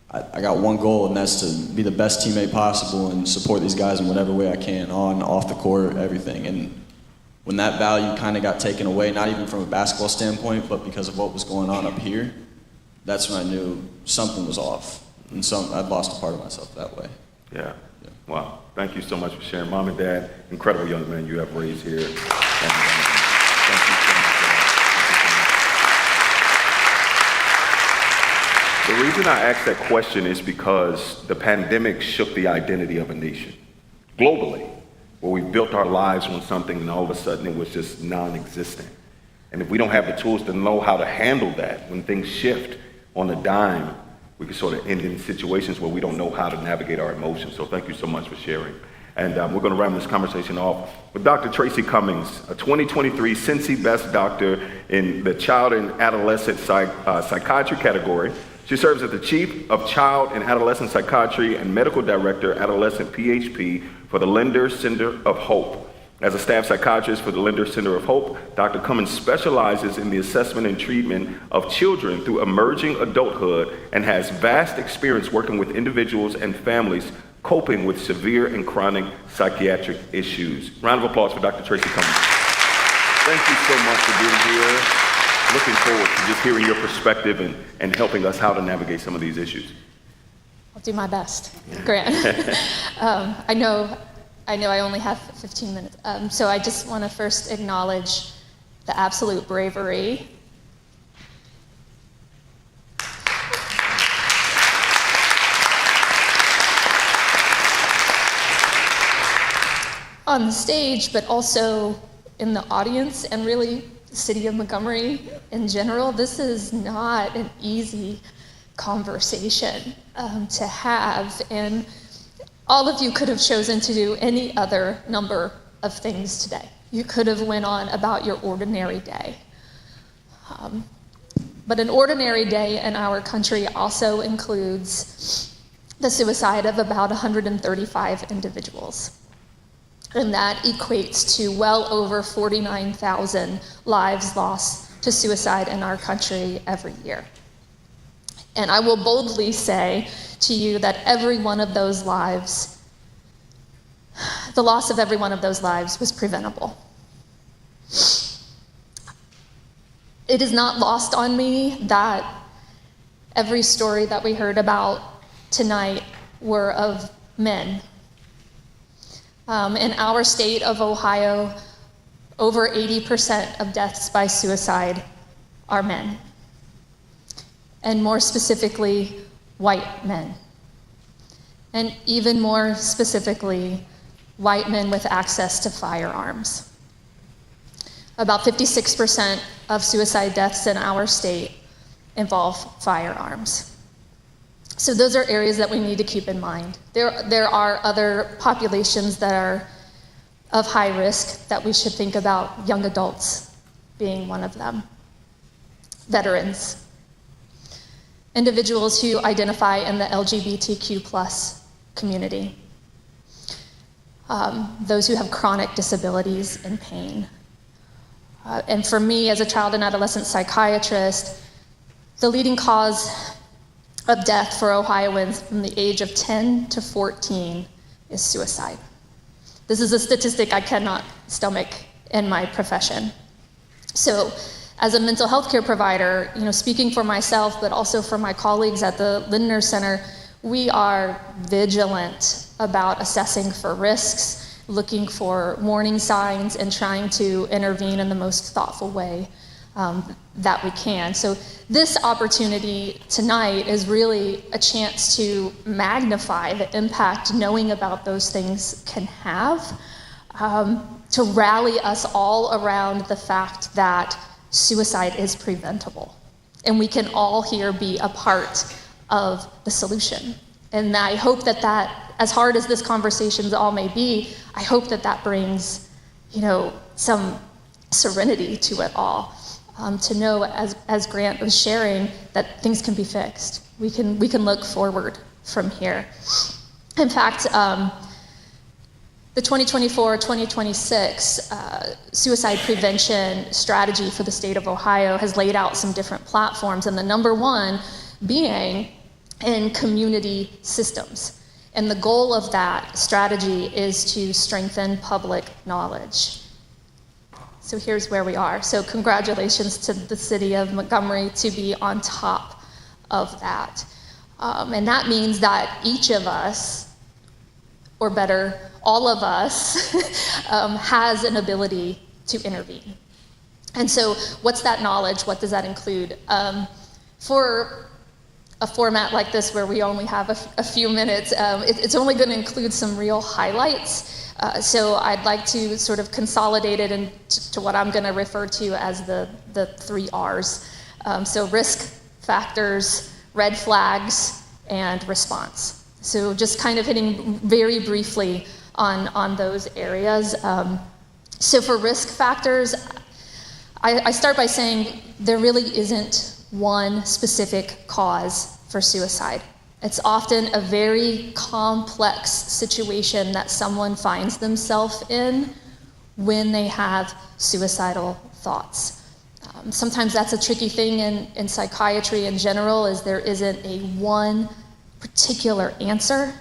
I got one goal, and that's to be the best teammate possible and support these guys in whatever way I can, on, off the court, everything. And when that value kind of got taken away, not even from a basketball standpoint, but because of what was going on up here, that's when I knew something was off. And I'd lost a part of myself that way. Yeah. Wow. Thank you so much for sharing. Mom and Dad, incredible young men you have raised here. And, thank you so much for that. The reason I asked that question is because the pandemic shook the identity of a nation globally, where we built our lives on something and all of a sudden it was just non-existent. And if we don't have the tools to know how to handle that when things shift on a dime, we can sort of end in situations where we don't know how to navigate our emotions. So thank you so much for sharing. And we're going to round this conversation off with Dr. Tracy Cummings, a 2023 Cincy Best Doctor in the Child and Adolescent Psychiatry category. She serves as the Chief of Child and Adolescent Psychiatry and Medical Director, Adolescent PHP for the Lindner Center of Hope. As a staff psychiatrist for the Lindner Center of Hope, Dr. Cummings specializes in the assessment and treatment of children through emerging adulthood and has vast experience working with individuals and families coping with severe and chronic psychiatric issues. Round of applause for Dr. Tracy Cummings. Thank you so much for being here. Looking forward to just hearing your perspective and helping us how to navigate some of these issues. I'll do my best, Grant. I know I only have 15 minutes, so I just want to first acknowledge the absolute bravery on the stage, but also in the audience, and really the city of Montgomery in general. This is not an easy conversation to have, and All of you could have chosen to do any other number of things today. You could have went on about your ordinary day. But an ordinary day in our country also includes the suicide of about 135 individuals. And that equates to well over 49,000 lives lost to suicide in our country every year. And I will boldly say to you that every one of those lives, the loss of every one of those lives was preventable. It is not lost on me that every story that we heard about tonight were of men. In our state of Ohio, over 80% of deaths by suicide are men. And more specifically, white men. And even more specifically, white men with access to firearms. About 56% of suicide deaths in our state involve firearms. So those are areas that we need to keep in mind. There are other populations that are of high risk that we should think about, young adults being one of them, veterans, individuals who identify in the LGBTQ+ community, those who have chronic disabilities and pain. And for me, as a child and adolescent psychiatrist, the leading cause of death for Ohioans from the age of 10 to 14 is suicide. This is a statistic I cannot stomach in my profession. So as a mental health care provider, speaking for myself, but also for my colleagues at the Lindner Center, we are vigilant about assessing for risks, looking for warning signs, and trying to intervene in the most thoughtful way that we can. So this opportunity tonight is really a chance to magnify the impact knowing about those things can have, to rally us all around the fact that suicide is preventable. And we can all here be a part of the solution. And I hope that as hard as this conversation all may be, I hope that brings, some serenity to it all. To know, as Grant was sharing, that things can be fixed. We can look forward from here. In fact, the 2024-2026 suicide prevention strategy for the state of Ohio has laid out some different platforms, and the number one being in community systems. And the goal of that strategy is to strengthen public knowledge. So here's where we are. So congratulations to the city of Montgomery to be on top of that. And that means that each of us, or better, all of us, has an ability to intervene. And so what's that knowledge? What does that include? For a format like this where we only have a few minutes, it's only going to include some real highlights. So I'd like to sort of consolidate it into what I'm going to refer to as the 3 R's. So risk factors, red flags, and response. So just kind of hitting very briefly on those areas. So for risk factors, I start by saying there really isn't one specific cause for suicide. It's often a very complex situation that someone finds themselves in when they have suicidal thoughts. Sometimes that's a tricky thing in psychiatry in general, is there isn't a one particular answer.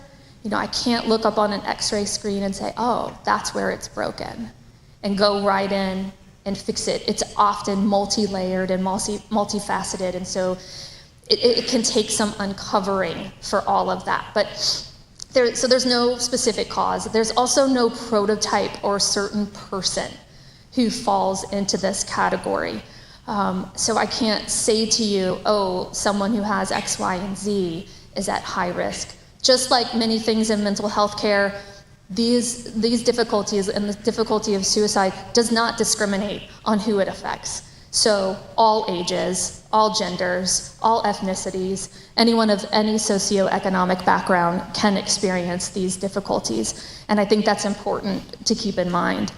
I can't look up on an x-ray screen and say, oh, that's where it's broken, and go right in and fix it. It's often multi-layered and multifaceted, and so it can take some uncovering for all of that. But there's no specific cause. There's also no prototype or certain person who falls into this category. So I can't say to you, oh, someone who has X, Y, and Z is at high risk. Just like many things in mental health care, these difficulties and the difficulty of suicide does not discriminate on who it affects. So all ages, all genders, all ethnicities, anyone of any socioeconomic background can experience these difficulties. And I think that's important to keep in mind.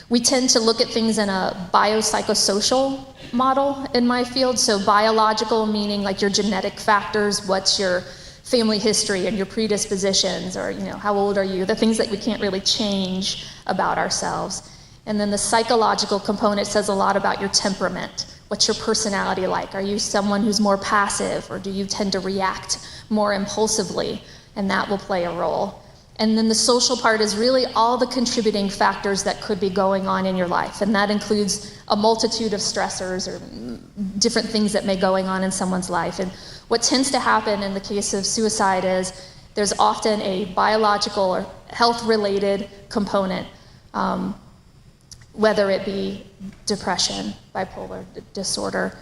We tend to look at things in a biopsychosocial model in my field. So biological meaning like your genetic factors, what's your family history and your predispositions, or how old are you, the things that we can't really change about ourselves. And then the psychological component says a lot about your temperament. What's your personality like? Are you someone who's more passive, or do you tend to react more impulsively? And that will play a role. And then the social part is really all the contributing factors that could be going on in your life. And that includes a multitude of stressors or different things that may be going on in someone's life. And what tends to happen in the case of suicide is there's often a biological or health-related component, whether it be depression, bipolar disorder,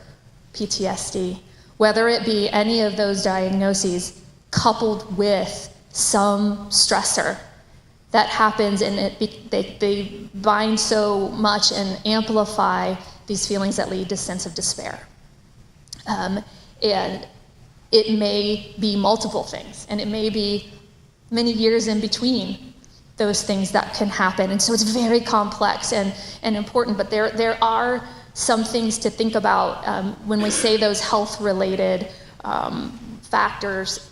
PTSD, whether it be any of those diagnoses coupled with some stressor that happens, and they bind so much and amplify these feelings that lead to sense of despair. And it may be multiple things, and it may be many years in between those things that can happen. And so it's very complex and important, but there are some things to think about when we say those health-related factors.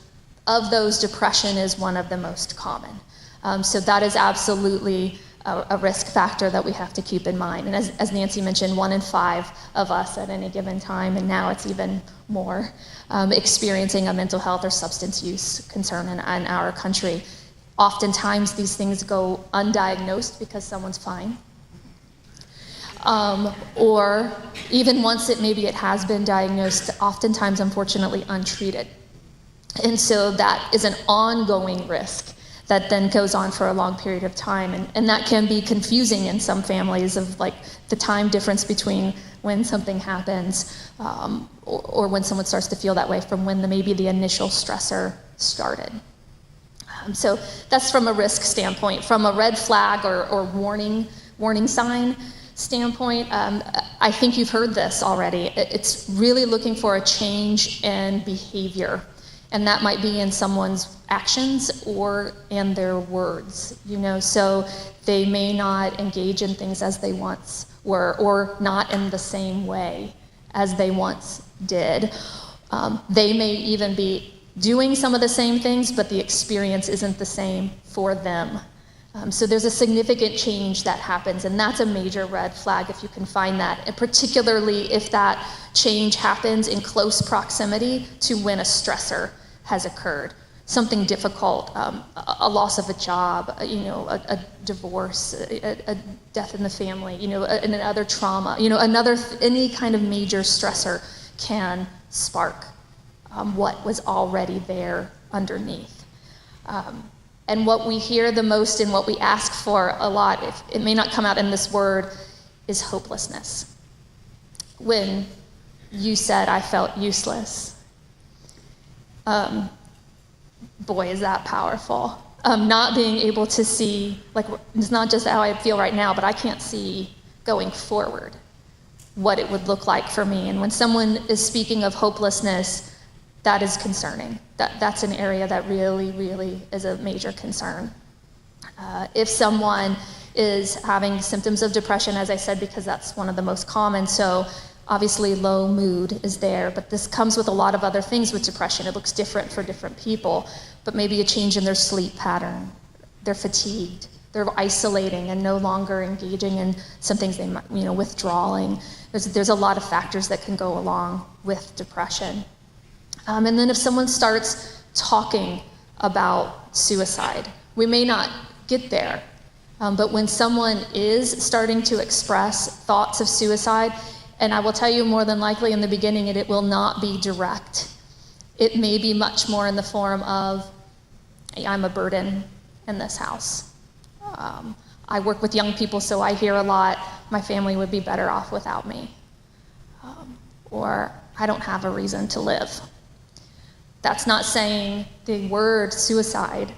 Of those, depression is one of the most common. So that is absolutely a risk factor that we have to keep in mind. And as Nancy mentioned, 1 in 5 of us at any given time, and now it's even more, experiencing a mental health or substance use concern in our country. Oftentimes these things go undiagnosed because someone's fine. Or even once maybe it has been diagnosed, oftentimes unfortunately untreated. And so that is an ongoing risk that then goes on for a long period of time. And that can be confusing in some families of like the time difference between when something happens or when someone starts to feel that way from when maybe the initial stressor started. So that's from a risk standpoint. From a red flag or warning sign standpoint, I think you've heard this already. It's really looking for a change in behavior. And that might be in someone's actions or in their words, so they may not engage in things as they once were, or not in the same way as they once did. They may even be doing some of the same things, but the experience isn't the same for them. So there's a significant change that happens, and that's a major red flag if you can find that, and particularly if that change happens in close proximity to when a stressor has occurred. Something difficult, a loss of a job, a divorce, a death in the family, another trauma, any kind of major stressor can spark what was already there underneath. And what we hear the most and what we ask for a lot, if it may not come out in this word, is hopelessness. When you said, I felt useless. Boy, is that powerful. Not being able to see, it's not just how I feel right now, but I can't see going forward what it would look like for me. And when someone is speaking of hopelessness, that is concerning. That's an area that really, really is a major concern. If someone is having symptoms of depression, as I said, because that's one of the most common, so obviously low mood is there, but this comes with a lot of other things with depression. It looks different for different people, but maybe a change in their sleep pattern. They're fatigued. They're isolating and no longer engaging in some things they might, withdrawing. There's a lot of factors that can go along with depression. And then if someone starts talking about suicide, we may not get there, but when someone is starting to express thoughts of suicide, and I will tell you more than likely in the beginning, it will not be direct. It may be much more in the form of, I'm a burden in this house. I work with young people, so I hear a lot, my family would be better off without me. Or I don't have a reason to live. That's not saying the word suicide,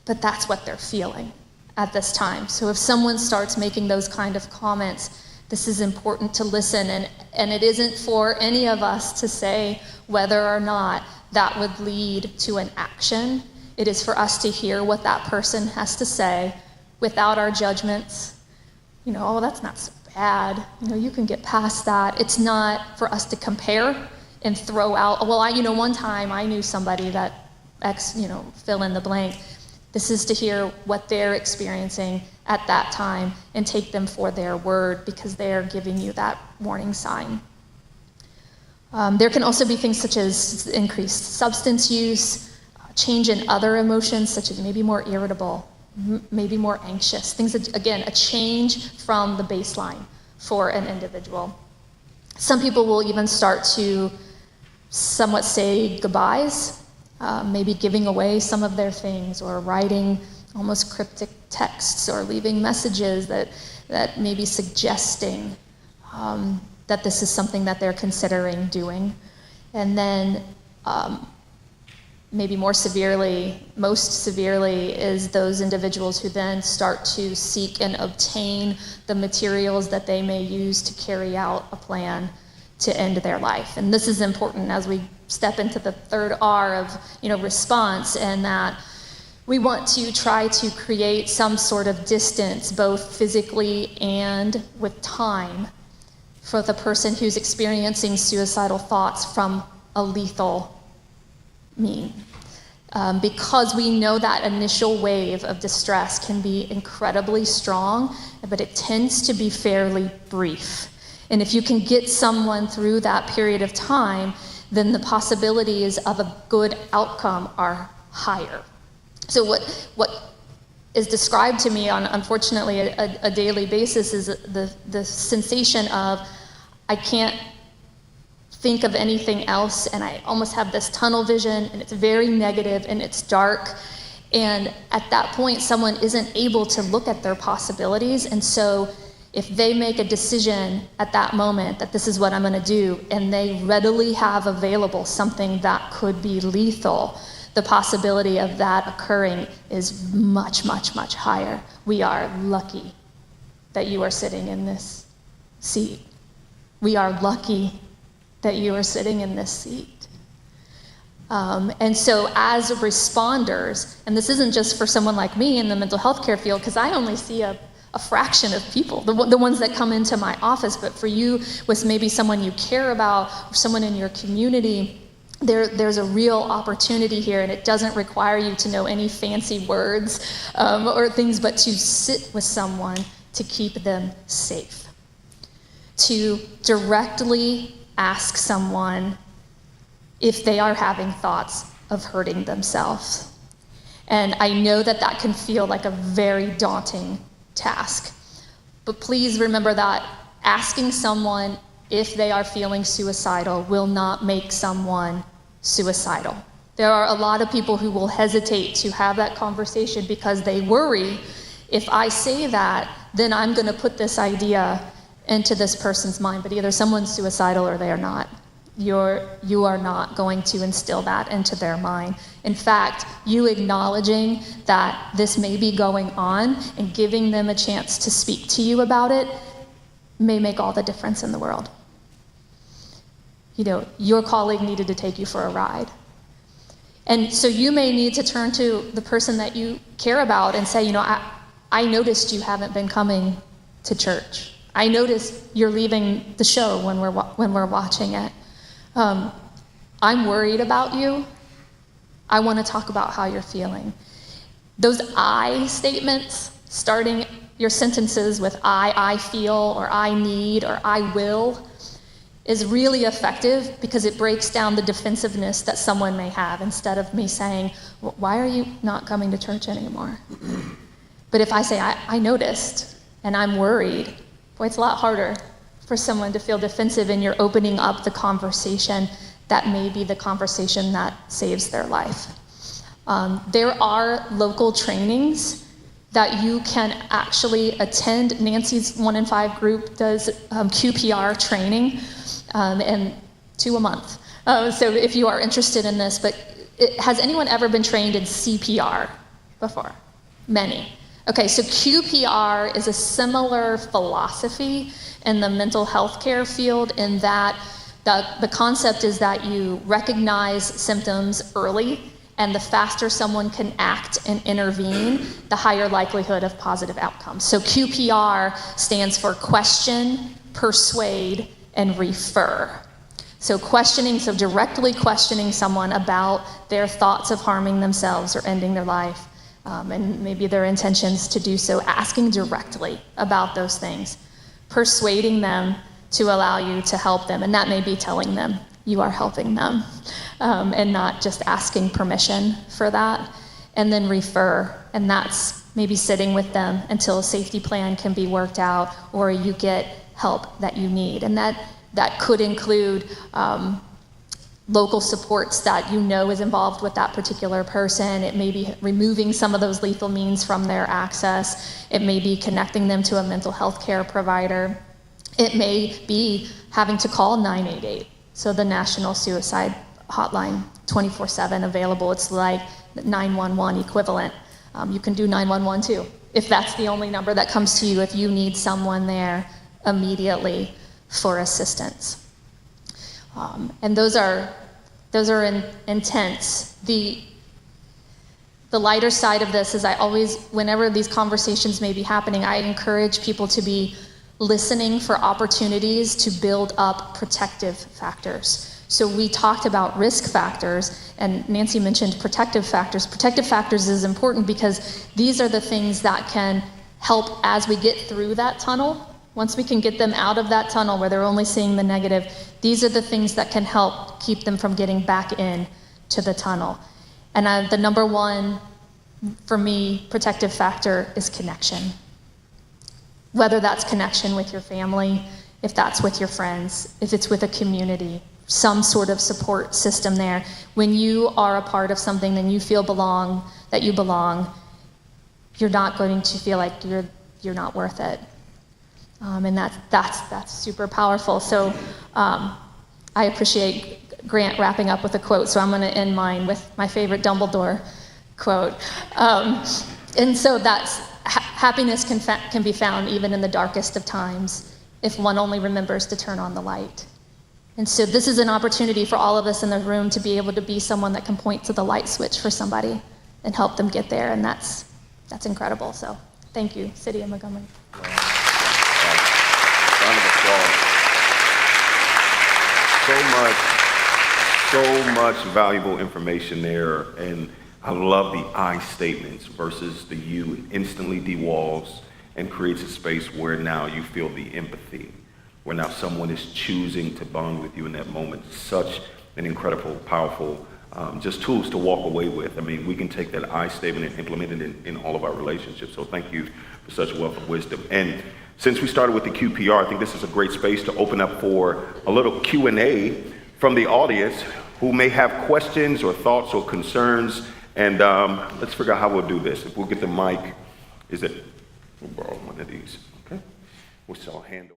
but that's what they're feeling at this time. So if someone starts making those kind of comments, This is important to listen, and it isn't for any of us to say whether or not that would lead to an action. It is for us to hear what that person has to say without our judgments. Oh, that's not so bad. You can get past that. It's not for us to compare and throw out, well, one time I knew somebody that X, fill in the blank. This is to hear what they're experiencing at that time and take them for their word because they're giving you that warning sign. There can also be things such as increased substance use, change in other emotions such as maybe more irritable, maybe more anxious, things that, again, a change from the baseline for an individual. Some people will even start to somewhat say goodbyes, maybe giving away some of their things or writing almost cryptic texts or leaving messages that may be suggesting that this is something that they're considering doing. And then maybe most severely is those individuals who then start to seek and obtain the materials that they may use to carry out a plan to end their life. And this is important as we step into the third R of response, and that we want to try to create some sort of distance, both physically and with time, for the person who's experiencing suicidal thoughts from a lethal mean. Because we know that initial wave of distress can be incredibly strong, but it tends to be fairly brief. And if you can get someone through that period of time, then the possibilities of a good outcome are higher. So what is described to me on, unfortunately, a daily basis is the sensation of, I can't think of anything else, and I almost have this tunnel vision, and it's very negative, and it's dark. And at that point, someone isn't able to look at their possibilities, and so if they make a decision at that moment that this is what I'm going to do, and they readily have available something that could be lethal, the possibility of that occurring is much, much, much higher. We are lucky that you are sitting in this seat. We are lucky that you are sitting in this seat. And so as responders, and this isn't just for someone like me in the mental health care field, because I only see a fraction of people, the ones that come into my office, but for you, with maybe someone you care about, or someone in your community, there's a real opportunity here, and it doesn't require you to know any fancy words or things, but to sit with someone to keep them safe. To directly ask someone if they are having thoughts of hurting themselves. And I know that can feel like a very daunting task. But please remember that asking someone if they are feeling suicidal will not make someone suicidal. There are a lot of people who will hesitate to have that conversation because they worry, if I say that, then I'm going to put this idea into this person's mind, but either someone's suicidal or they are not. You are not going to instill that into their mind. In fact, you acknowledging that this may be going on and giving them a chance to speak to you about it may make all the difference in the world. Your colleague needed to take you for a ride. And so you may need to turn to the person that you care about and say, I noticed you haven't been coming to church. I noticed you're leaving the show when we're watching it. I'm worried about you. I want to talk about how you're feeling. Those I statements, starting your sentences with I feel, or I need, or I will, is really effective because it breaks down the defensiveness that someone may have, instead of me saying, why are you not coming to church anymore? But if I say, I noticed and I'm worried, boy, it's a lot harder for someone to feel defensive, and you're opening up the conversation that may be the conversation that saves their life. There are local trainings that you can actually attend. Nancy's 1 in 5 group does QPR training, and 2 a month. So if you are interested in this, but has anyone ever been trained in CPR before? Many. Okay, so QPR is a similar philosophy in the mental health care field in that the concept is that you recognize symptoms early, and the faster someone can act and intervene, the higher likelihood of positive outcomes. So QPR stands for question, persuade, and refer. So directly questioning someone about their thoughts of harming themselves or ending their life, and maybe their intentions to do so, asking directly about those things, persuading them to allow you to help them, and that may be telling them you are helping them, and not just asking permission for that, and then refer, and that's maybe sitting with them until a safety plan can be worked out or you get help that you need, and that could include local supports that you know is involved with that particular person. It may be removing some of those lethal means from their access. It may be connecting them to a mental health care provider. It may be having to call 988, so the National Suicide Hotline, 24/7 available. It's like 911 equivalent. You can do 911 too, if that's the only number that comes to you, if you need someone there immediately for assistance. And those are intense. The lighter side of this is I always, whenever these conversations may be happening, I encourage people to be listening for opportunities to build up protective factors. So we talked about risk factors, and Nancy mentioned protective factors. Protective factors is important because these are the things that can help as we get through that tunnel. Once we can get them out of that tunnel where they're only seeing the negative, these are the things that can help keep them from getting back in to the tunnel. And the number one, for me, protective factor is connection. Whether that's connection with your family, if that's with your friends, if it's with a community, some sort of support system there. When you are a part of something, then you feel that you belong. You're not going to feel like you're not worth it. And that's super powerful. So I appreciate Grant wrapping up with a quote, so I'm going to end mine with my favorite Dumbledore quote. And so happiness can be found even in the darkest of times if one only remembers to turn on the light. And so this is an opportunity for all of us in the room to be able to be someone that can point to the light switch for somebody and help them get there, and that's incredible. So thank you, City of Montgomery. Round of applause. So much valuable information there, and I love the I statements versus the you. It instantly dewalls and creates a space where now you feel the empathy, where now someone is choosing to bond with you in that moment. Such an incredible, powerful, just tools to walk away with. I mean, we can take that I statement and implement it in all of our relationships. So thank you for such a wealth of wisdom. And since we started with the QPR, I think this is a great space to open up for a little Q&A from the audience who may have questions or thoughts or concerns. And let's figure out how we'll do this. If we'll get the mic, we'll borrow one of these, okay? We'll sell a handle.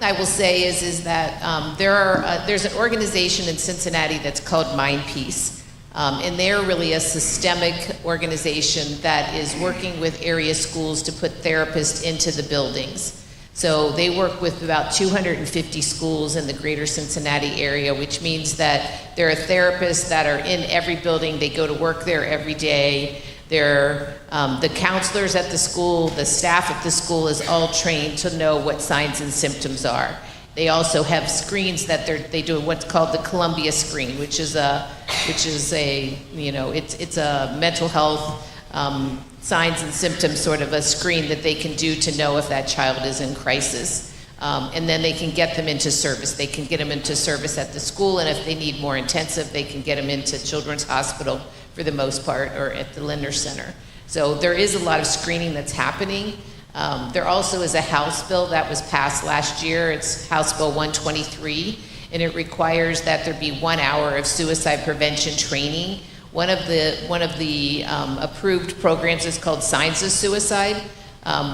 I will say is that there's an organization in Cincinnati that's called Mind Peace, and they're really a systemic organization that is working with area schools to put therapists into the buildings. So they work with about 250 schools in the greater Cincinnati area, which means that there are therapists that are in every building. They go to work there every day. They're the counselors at the school, the staff at the school is all trained to know what signs and symptoms are. They also have screens that they do what's called the Columbia screen, which is a mental health signs and symptoms sort of a screen that they can do to know if that child is in crisis. And then they can get them into service. They can get them into service at the school, and if they need more intensive, they can get them into Children's Hospital for the most part, or at the Lindner Center. So there is a lot of screening that's happening. There also is a House bill that was passed last year. It's House Bill 123, and it requires that there be 1 hour of suicide prevention training. One of the approved programs is called Signs of Suicide,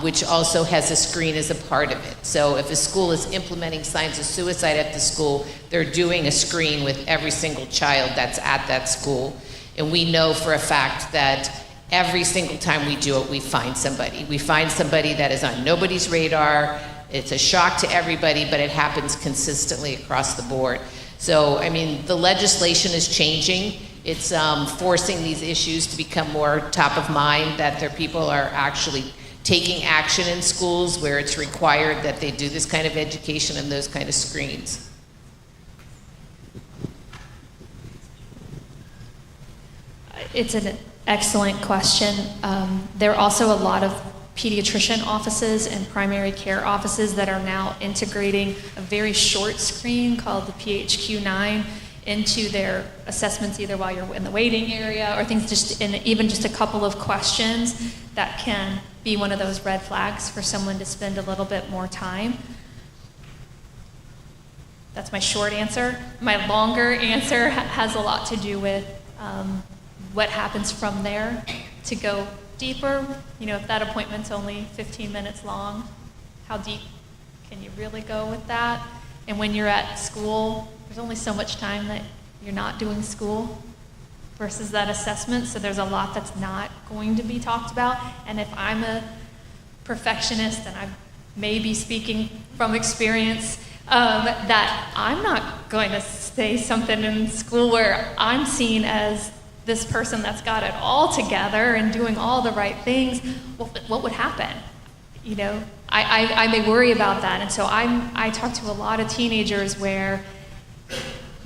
which also has a screen as a part of it. So if a school is implementing signs of suicide at the school, they're doing a screen with every single child that's at that school. And we know for a fact that every single time we do it, we find somebody. We find somebody that is on nobody's radar. It's a shock to everybody, but it happens consistently across the board. So, I mean, the legislation is changing. It's forcing these issues to become more top of mind, that their people are actually taking action in schools where it's required that they do this kind of education and those kind of screens. It's an excellent question. There are also a lot of pediatrician offices and primary care offices that are now integrating a very short screen called the PHQ-9 into their assessments, either while you're in the waiting area or things just in even just a couple of questions that can be one of those red flags for someone to spend a little bit more time. That's my short answer. My longer answer has a lot to do with what happens from there to go deeper. You know, if that appointment's only 15 minutes long, how deep can you really go with that? And when you're at school, there's only so much time that you're not doing school versus that assessment, so there's a lot that's not going to be talked about. And if I'm a perfectionist, and I may be speaking from experience, that I'm not going to say something in school where I'm seen as this person that's got it all together and doing all the right things. What would happen? You know, I may worry about that. And so I talk to a lot of teenagers where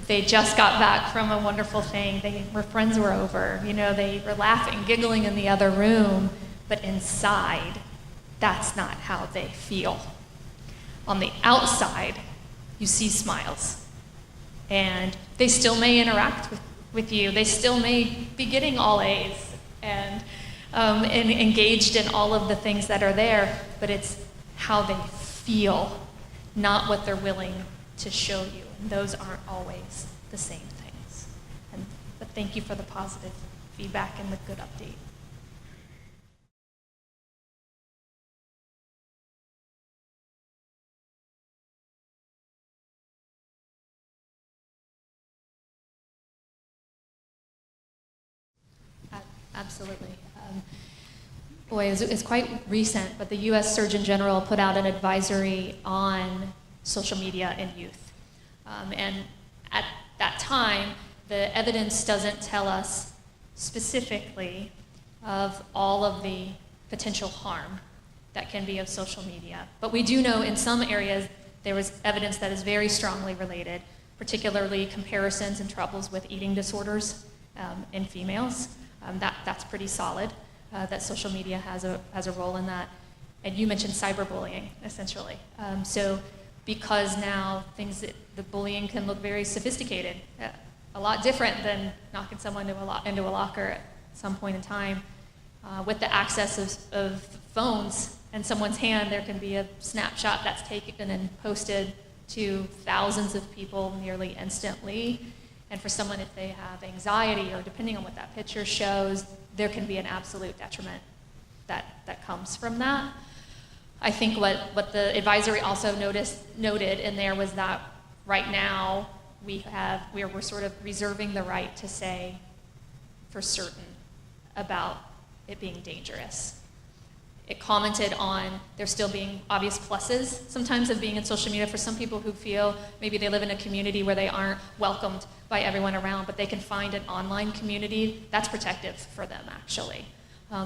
they just got back from a wonderful thing. Their friends were over, you know, they were laughing, giggling in the other room, but inside, that's not how they feel. On the outside, you see smiles, and they still may interact with you. They still may be getting all A's and engaged in all of the things that are there, but it's how they feel, not what they're willing to show you. And those aren't always the same things. But thank you for the positive feedback and the good update. Absolutely. It's quite recent, but the U.S. Surgeon General put out an advisory on social media and youth. And at that time, the evidence doesn't tell us specifically of all of the potential harm that can be of social media. But we do know in some areas there was evidence that is very strongly related, particularly comparisons and troubles with eating disorders in females. That's pretty solid, that social media has a role in that. And you mentioned cyberbullying, essentially. So because now the bullying can look very sophisticated, a lot different than knocking someone into a locker at some point in time. With the access of phones in someone's hand, there can be a snapshot that's taken and posted to thousands of people nearly instantly. And for someone, if they have anxiety, or depending on what that picture shows, there can be an absolute detriment that comes from that. I think what the advisory also noted in there was that right now we're sort of reserving the right to say for certain about it being dangerous. It commented on there still being obvious pluses sometimes of being in social media for some people who feel maybe they live in a community where they aren't welcomed by everyone around, but they can find an online community that's protective for them, actually,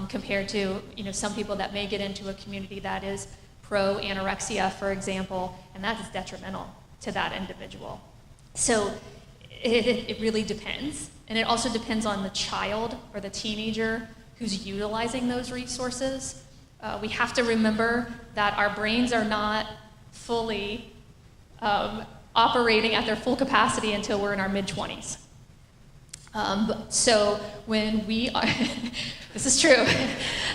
compared to some people that may get into a community that is pro-anorexia, for example, and that is detrimental to that individual. So it really depends, and it also depends on the child or the teenager who's utilizing those resources. We have to remember that our brains are not fully operating at their full capacity until we're in our mid-20s. So when we are, this is true,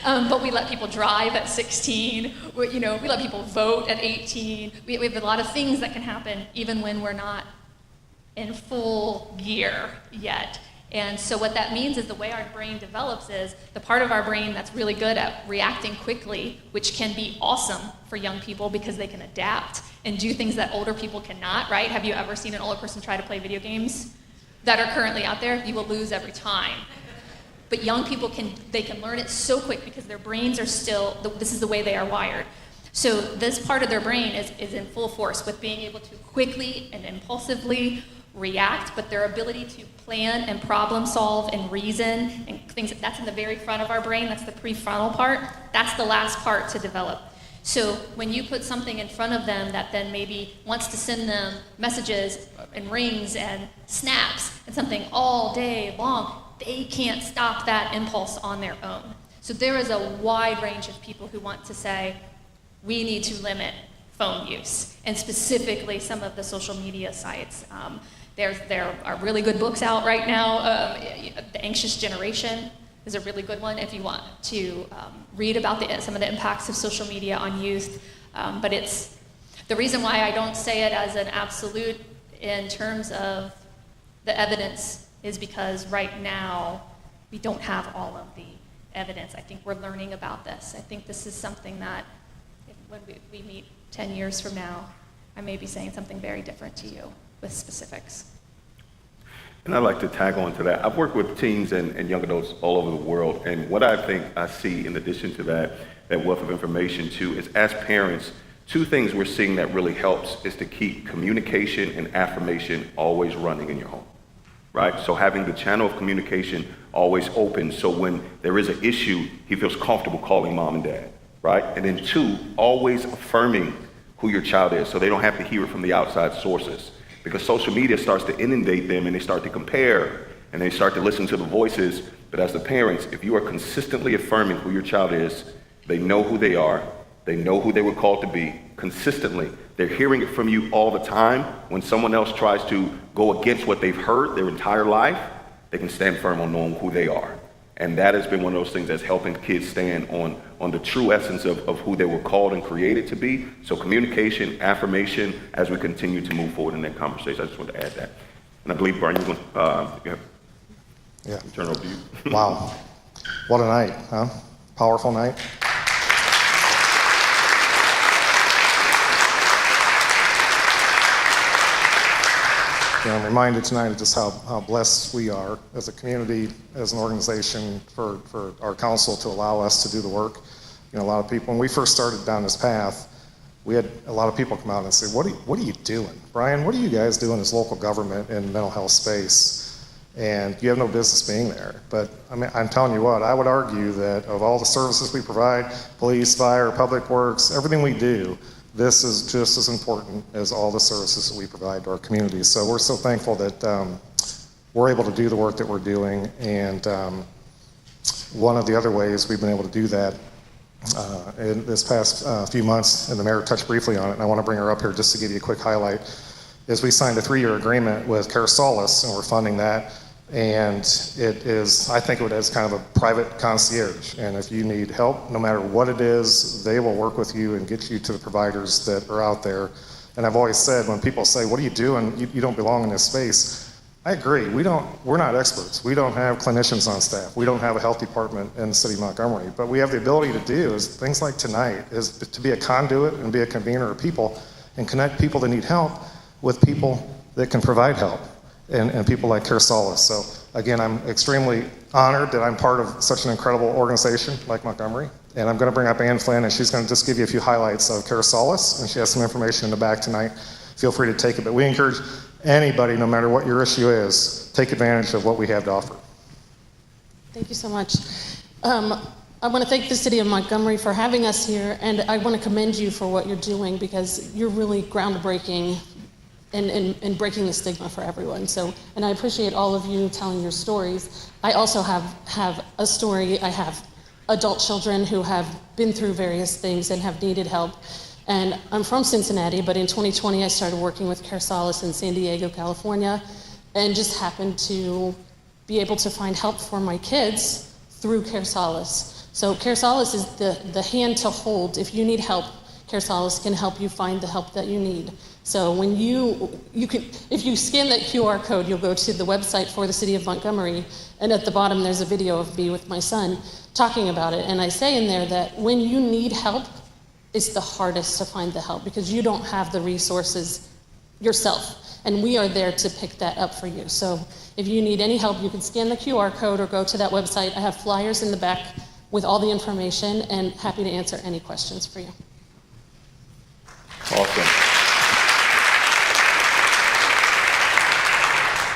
but we let people drive at 16, we let people vote at 18. We have a lot of things that can happen even when we're not in full gear yet. And so what that means is the way our brain develops is the part of our brain that's really good at reacting quickly, which can be awesome for young people because they can adapt and do things that older people cannot, right? Have you ever seen an older person try to play video games that are currently out there? You will lose every time. But young people can learn it so quick because their brains are still, this is the way they are wired. So this part of their brain is in full force with being able to quickly and impulsively react, but their ability to plan and problem solve and reason and things, that's in the very front of our brain, that's the prefrontal part, that's the last part to develop. So when you put something in front of them that then maybe wants to send them messages and rings and snaps and something all day long, they can't stop that impulse on their own. So there is a wide range of people who want to say, we need to limit phone use, and specifically some of the social media sites. There are really good books out right now. The Anxious Generation is a really good one if you want to read about some of the impacts of social media on youth. But it's the reason why I don't say it as an absolute in terms of the evidence is because right now we don't have all of the evidence. I think we're learning about this. I think this is something that when we meet 10 years from now, I may be saying something very different to you with specifics. And I'd like to tag on to that. I've worked with teens and young adults all over the world, and what I think I see in addition to that wealth of information too, is as parents, two things we're seeing that really helps is to keep communication and affirmation always running in your home, right? So having the channel of communication always open, so when there is an issue, he feels comfortable calling mom and dad, right? And then two, always affirming who your child is, so they don't have to hear it from the outside sources. Because social media starts to inundate them and they start to compare and they start to listen to the voices. But as the parents, if you are consistently affirming who your child is, they know who they are, they know who they were called to be consistently. They're hearing it from you all the time. When someone else tries to go against what they've heard their entire life, they can stand firm on knowing who they are. And that has been one of those things that's helping kids stand on the true essence of who they were called and created to be. So communication, affirmation, as we continue to move forward in that conversation. I just want to add that. And I believe, Brian, you're going to turn over to you. Wow. What a night, huh? Powerful night. I'm reminded tonight of just how blessed we are as a community, as an organization, for our council to allow us to do the work. You know, a lot of people, when we first started down this path, we had a lot of people come out and say, what are you doing? Brian, what are you guys doing as local government in mental health space? And you have no business being there. But I mean, I'm telling you what, I would argue that of all the services we provide, police, fire, public works, everything we do, this is just as important as all the services that we provide to our communities. So we're so thankful that we're able to do the work that we're doing. And one of the other ways we've been able to do that in this past few months, and the mayor touched briefly on it, and I want to bring her up here just to give you a quick highlight, is we signed a 3-year agreement with Care Solace, and we're funding that. And it is, I think of it as kind of a private concierge. And if you need help, no matter what it is, they will work with you and get you to the providers that are out there. And I've always said, when people say, what are you doing? You don't belong in this space. I agree. We're not experts. We don't have clinicians on staff. We don't have a health department in the city of Montgomery. But we have the ability to do is things like tonight, is to be a conduit and be a convener of people and connect people that need help with people that can provide help. And people like Care Solace. So again, I'm extremely honored that I'm part of such an incredible organization like Montgomery. And I'm going to bring up Ann Flynn, and she's going to just give you a few highlights of Care Solace, and she has some information in the back tonight. Feel free to take it. But we encourage anybody, no matter what your issue is, take advantage of what we have to offer. Thank you so much. I want to thank the city of Montgomery for having us here, and I want to commend you for what you're doing, because you're really groundbreaking and breaking the stigma for everyone. So, and I appreciate all of you telling your stories. I also have a story. I have adult children who have been through various things and have needed help. And I'm from Cincinnati, but in 2020 I started working with Care Solace in San Diego, California, and just happened to be able to find help for my kids through Care Solace. So Care Solace is the hand to hold. If you need help, CareSolace can help you find the help that you need. So when if you scan that QR code, you'll go to the website for the City of Montgomery, and at the bottom there's a video of me with my son talking about it. And I say in there that when you need help, it's the hardest to find the help because you don't have the resources yourself. And we are there to pick that up for you. So if you need any help, you can scan the QR code or go to that website. I have flyers in the back with all the information and happy to answer any questions for you. Awesome.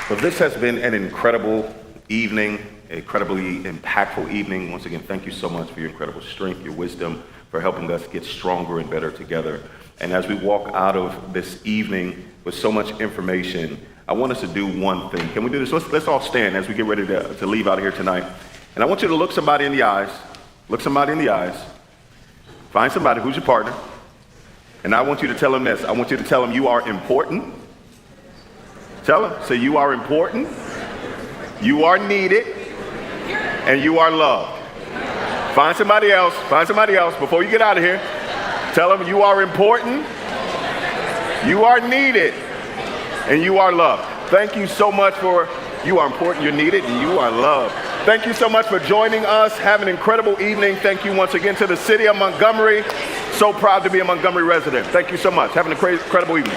So this has been an incredible evening, incredibly impactful evening. Once again, thank you so much for your incredible strength, your wisdom, for helping us get stronger and better together. And as we walk out of this evening with so much information, I want us to do one thing. Can we do this? Let's all stand as we get ready to leave out of here tonight. And I want you to look somebody in the eyes. Look somebody in the eyes. Find somebody who's your partner. And I want you to tell them this. I want you to tell them you are important. Tell them. Say you are important. You are needed. And you are loved. Find somebody else. Find somebody else before you get out of here. Tell them you are important. You are needed. And you are loved. Thank you so much for you are important, you're needed, and you are loved. Thank you so much for joining us. Have an incredible evening. Thank you once again to the City of Montgomery. So proud to be a Montgomery resident. Thank you so much. Have an incredible evening.